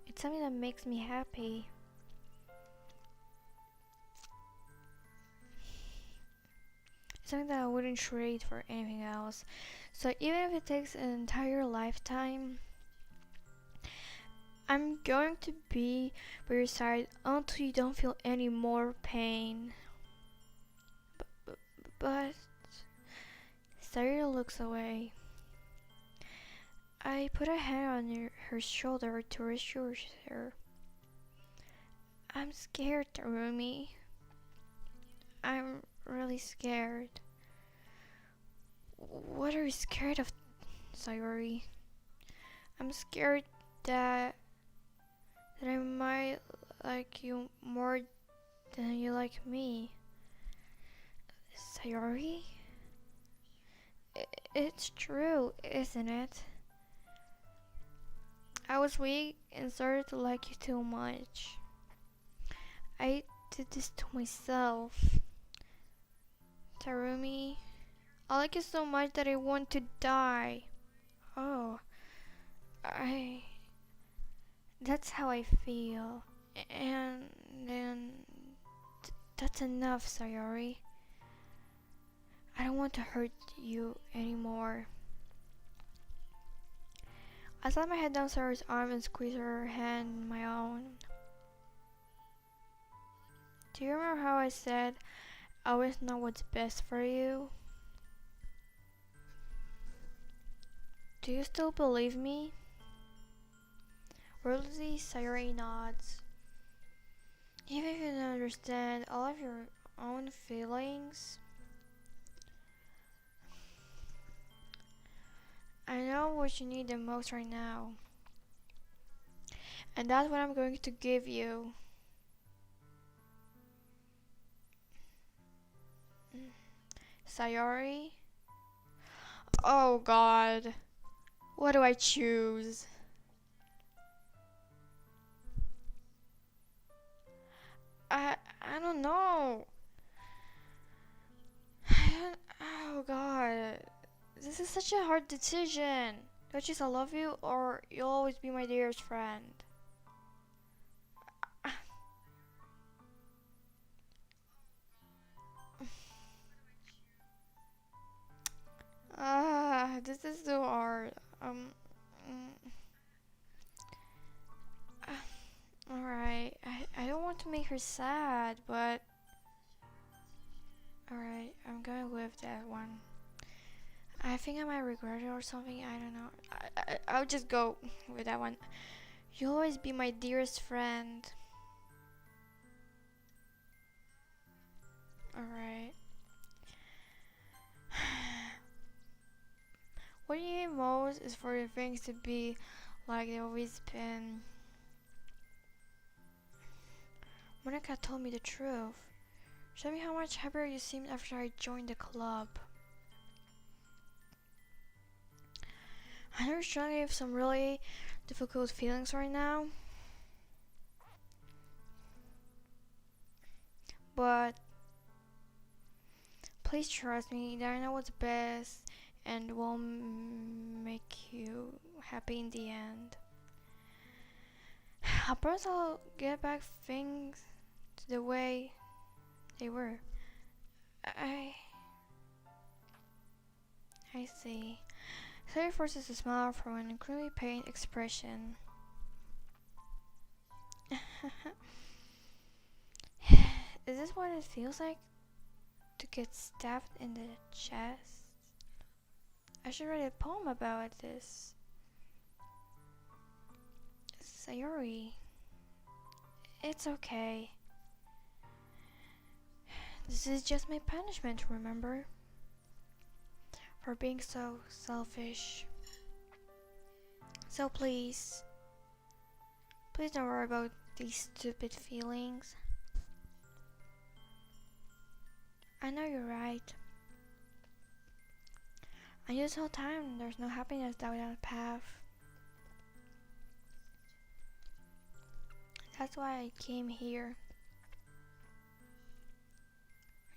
It's something that makes me happy. It's something that I wouldn't trade for anything else. So even if it takes an entire lifetime, I'm going to be by your side until you don't feel any more pain. But Sayori looks away. I put a hand on her shoulder to reassure her. I'm scared, Tarumi. I'm really scared. What are you scared of, Sayori? I'm scared that I might like you more than you like me. Sayori? It's true, isn't it? I was weak and started to like you too much. I did this to myself. Tarumi, I like you so much that I want to die. Oh, that's how I feel. And then, that's enough, Sayori. I don't want to hurt you anymore. I slid my head down Sayori's arm and squeezed her hand in my own. Do you remember how I said I always know what's best for you? Do you still believe me? Worldly, Sayori nods. Even if you don't understand all of your own feelings, I know what you need the most right now. And that's what I'm going to give you. Sayori? Oh god. What do I choose? I don't know. Oh god. This is such a hard decision. Do I choose I love you or you'll always be my dearest friend? This is so hard. Mm, Alright. I don't want to make her sad, but alright, I'm going with that one. I think I might regret it or something. I don't know. I'll just go with that one. You'll always be my dearest friend. Alright. What you need most is for the things to be like they've always been. Monica told me the truth. Show me how much happier you seemed after I joined the club. I know you're struggling with some really difficult feelings right now. But please trust me that I know what's best and will make you happy in the end. I promise I'll get back things to the way they were. I I see. Sarah forces a smile from an incredibly pained expression. Is this what it feels like to get stabbed in the chest? I should write a poem about this. Sayori, it's okay. This is just my punishment, remember? For being so selfish. So please don't worry about these stupid feelings. I know you're right. I knew this whole time there's no happiness without a path. That's why I came here.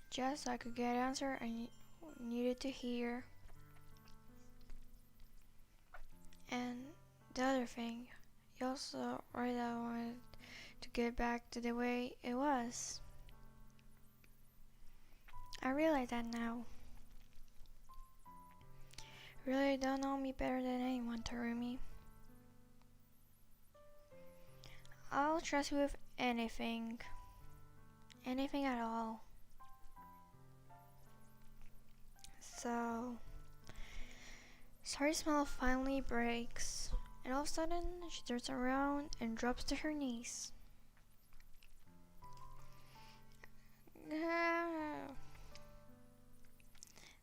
Just so I could get an answer I needed to hear. And the other thing, you also right I wanted to get back to the way it was. I realize that now. You really don't know me better than anyone, Terumi. I'll trust you with anything. Anything at all. So, Sari's smile finally breaks, and all of a sudden, she turns around and drops to her knees.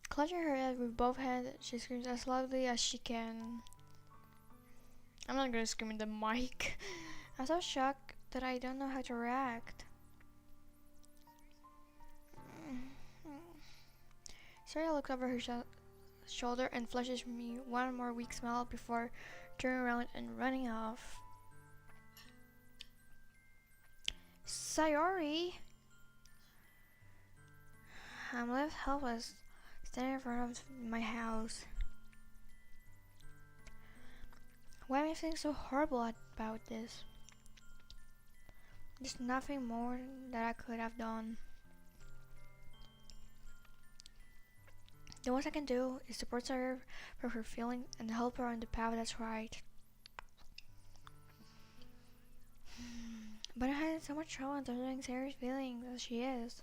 Clutching her head with both hands, she screams as loudly as she can. I'm not gonna scream in the mic. I'm so shocked that I don't know how to react. Sarah looks over her shoulder and flashes me one more weak smile before turning around and running off. Sayori! I'm left helpless, standing in front of my house. Why am I feeling so horrible about this? There's nothing more that I could have done. The most I can do is support her for her feelings and help her on the path that's right. But I had so much trouble understanding Sarah's feelings as she is.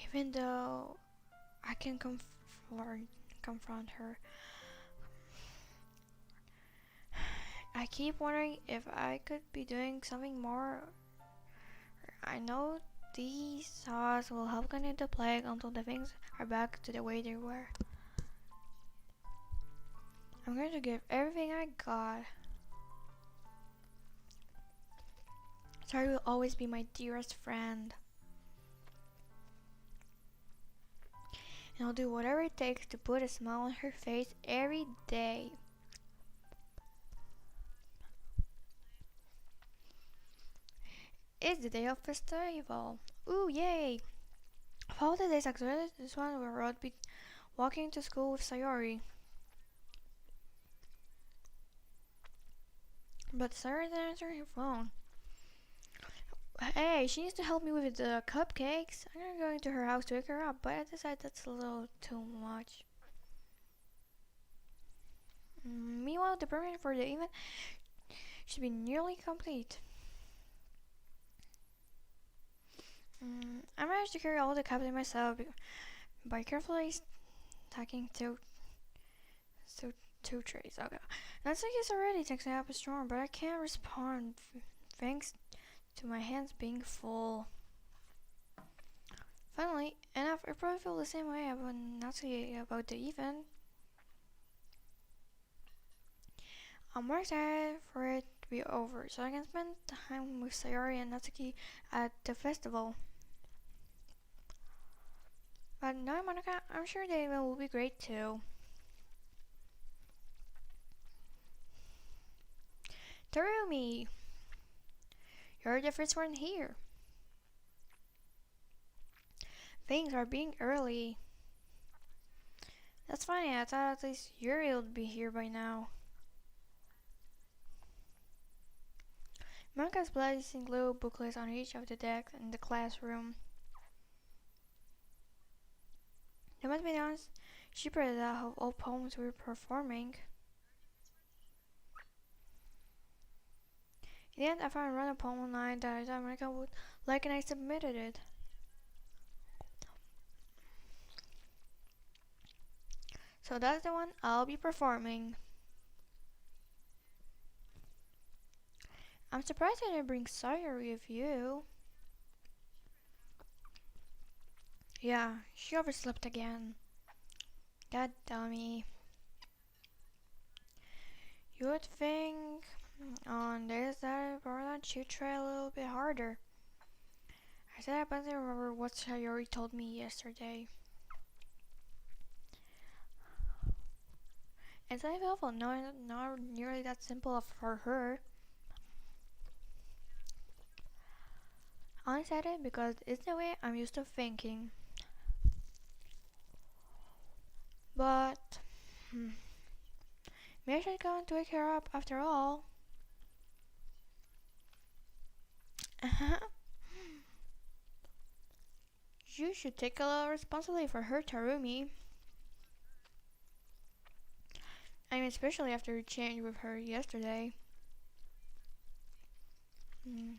Even though I can confront her, I keep wondering if I could be doing something more. I know these thoughts will help continue the plague until the things are back to the way they were. I'm going to give everything I got. Sorry will always be my dearest friend. and I'll do whatever it takes to put a smile on her face every day. It's the day of festival. Ooh, yay! Of all the days, actually, this one where I'd be walking to school with Sayori. But Sayori didn't answer her phone. Hey, she needs to help me with the cupcakes. I'm gonna go into her house to wake her up, but I decided that's a little too much. Meanwhile, the preparation for the event should be nearly complete. I managed to carry all the cupcakes myself by carefully stacking two trays. Okay, that's like it's already takes me up a storm, but I can't respond thanks to my hands being full. Finally, and I probably feel the same way about Natsuki about the event. I'm more excited for it to be over so I can spend time with Sayori and Natsuki at the festival. But no, Monica, I'm sure the event will be great too. Terumi, you're the first one here. Things are being early. That's funny, I thought at least Yuri would be here by now. Monica's placing little booklets on each of the desks in the classroom. They must be honest, she printed out all poems we were performing. In the end, I found a random poem online that I thought Monica would like and I submitted it. So that's the one I'll be performing. I'm surprised I didn't bring Sayori with you. Yeah, she overslept again. That dummy. You would think on days that important she'd try a little bit harder. I said I barely remember what Sayori told me yesterday. It's not awful, not nearly that simple for her. I only said it because it's the way I'm used to thinking. But, maybe I should go and wake her up after all. You should take a little responsibility for her, Terumi. I mean, especially after you changed with her yesterday. You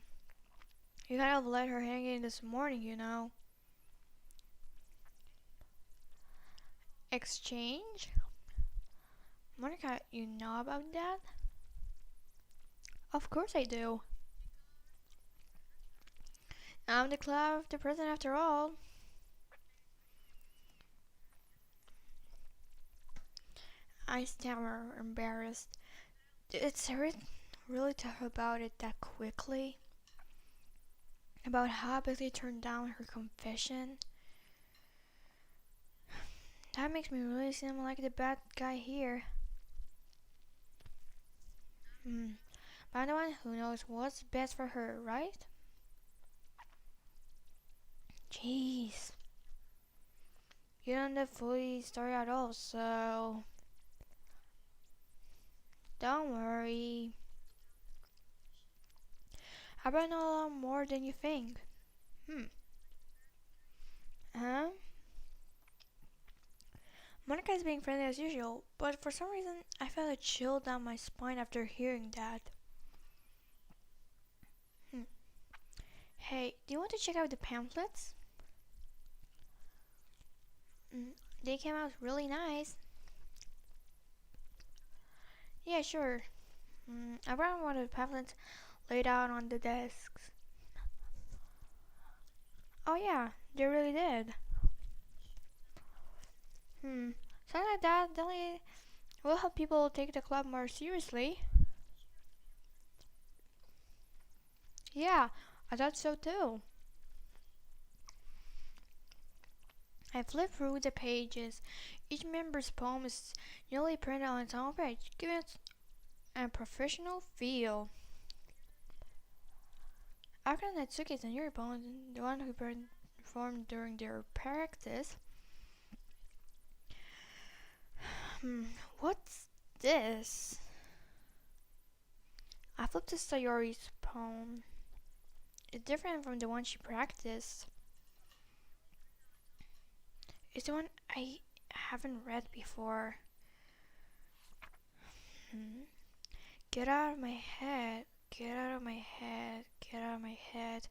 kind of let her hang in this morning, you know. Exchange? Monica, you know about that? Of course I do. I'm the club of the president after all. I stammer, embarrassed. Did Sarah really tell her about it that quickly? About how Billy turned down her confession? That makes me really seem like the bad guy here. But I'm the one who knows what's best for her, right? Jeez. You don't know the full story at all, so don't worry. I bet know a lot more than you think. Huh? Monica is being friendly as usual, but for some reason I felt a chill down my spine after hearing that. Hey, do you want to check out the pamphlets? They came out really nice. Yeah, sure. I brought one of the pamphlets laid out on the desks. Oh yeah, they really did. Something like that definitely will help people take the club more seriously. Yeah, I thought so too. I flip through the pages. Each member's poem is nearly printed on its own page, giving it a professional feel. After Natsuki's and your poem, the one who performed during their practice. What's this? I flipped to Sayori's poem. It's different from the one she practiced. It's the one I haven't read before. Get out of my head. Get out of my head. Get out of my head.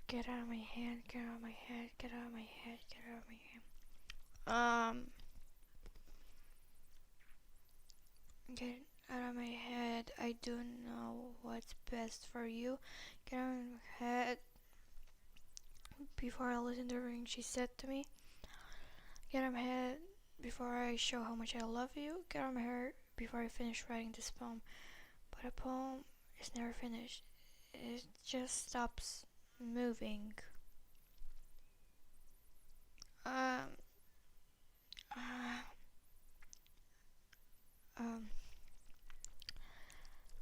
Get out of my head. Get out of my head. Get out of my head. Get out of my head. Get out of my head. I don't know what's best for you. Get out of my head. Before I listen to everything she said to me. Get out of my head before I show how much I love you. Get out of my head before I finish writing this poem. But a poem is never finished. It just stops moving.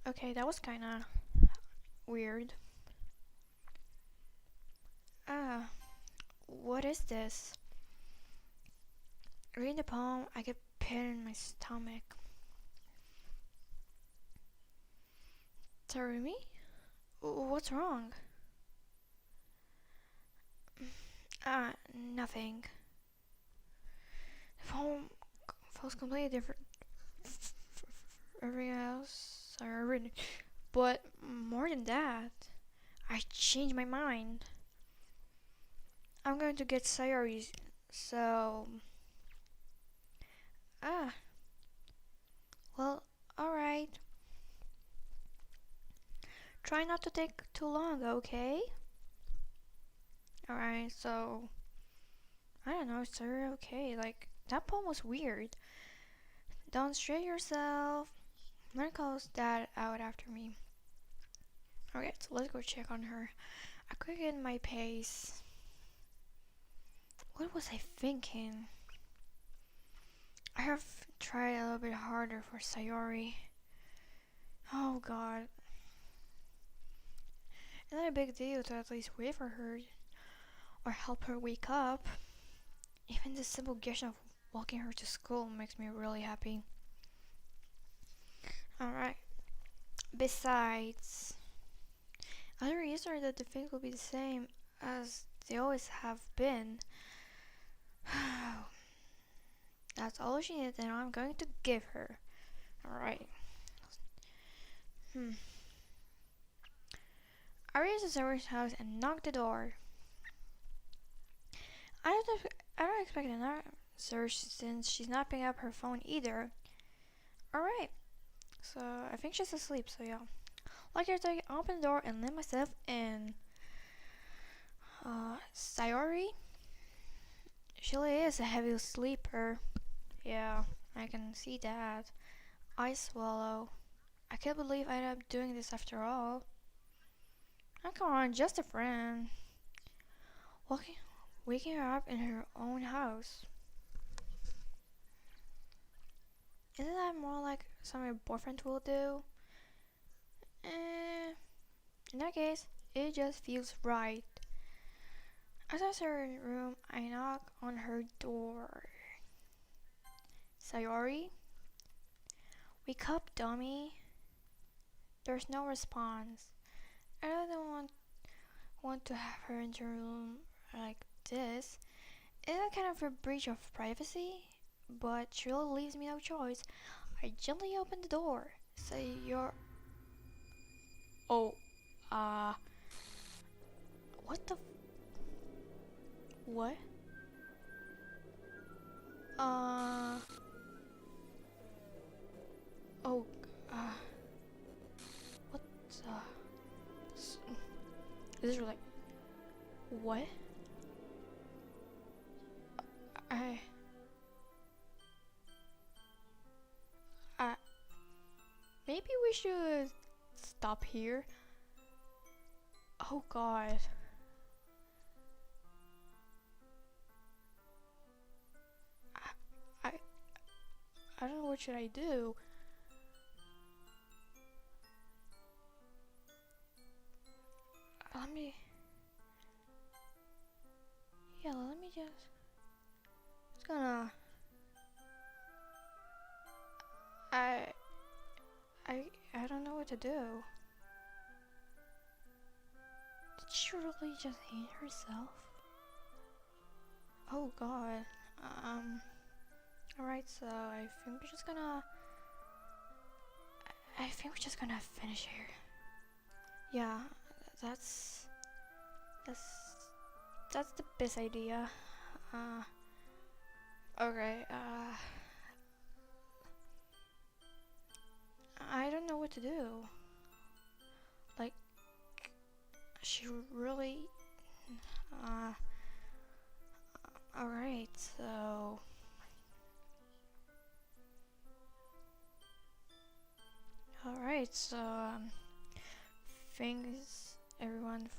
Okay, that was kinda weird. What is this? Reading the poem, I get pain in my stomach. Tarumi? What's wrong? Nothing. The poem feels completely different from everything else I've written. But more than that, I changed my mind. I'm going to get Sayori's, so... Well, alright. Try not to take too long, okay? Alright, so... I don't know, it's okay. Like, that poem was weird. Don't stress yourself. I'm gonna close that out after me. Okay, so let's go check on her. I quickened my pace. What was I thinking? I have tried a little bit harder for Sayori. Oh god. It's not a big deal to at least wait for her or help her wake up. Even the simple gesture of walking her to school makes me really happy. Alright. Besides, other reasons are that the things will be the same as they always have been. That's all she needs, and I'm going to give her. Alright. I reached the server's house and knocked the door. I don't expect an answer since she's not picking up her phone either. Alright. So I think she's asleep, so yeah. Like I opened the door and let myself in. Sayori? She really is a heavy sleeper. Yeah, I can see that. I swallow. I can't believe I ended up doing this after all. Oh, come on, just a friend. Waking her up in her own house. Isn't that more like something a boyfriend will do? In that case, it just feels right. As I enter her room, I knock on her door. Sayori? Wake up, dummy. There's no response. I don't want to have her in the room like this. It's a kind of a breach of privacy, but she really leaves me no choice. I gently open the door. Say you're... Oh, what the... What? Oh, what this is like... What? Maybe we should stop here. Oh god. what should I do. Let me just it's gonna I I don't know what to do. Did she really just hate herself? Oh god. Alright, so I think we're just gonna finish here. Yeah, that's the best idea. Okay, I don't know what to do. Like, she really, alright, so, thanks everyone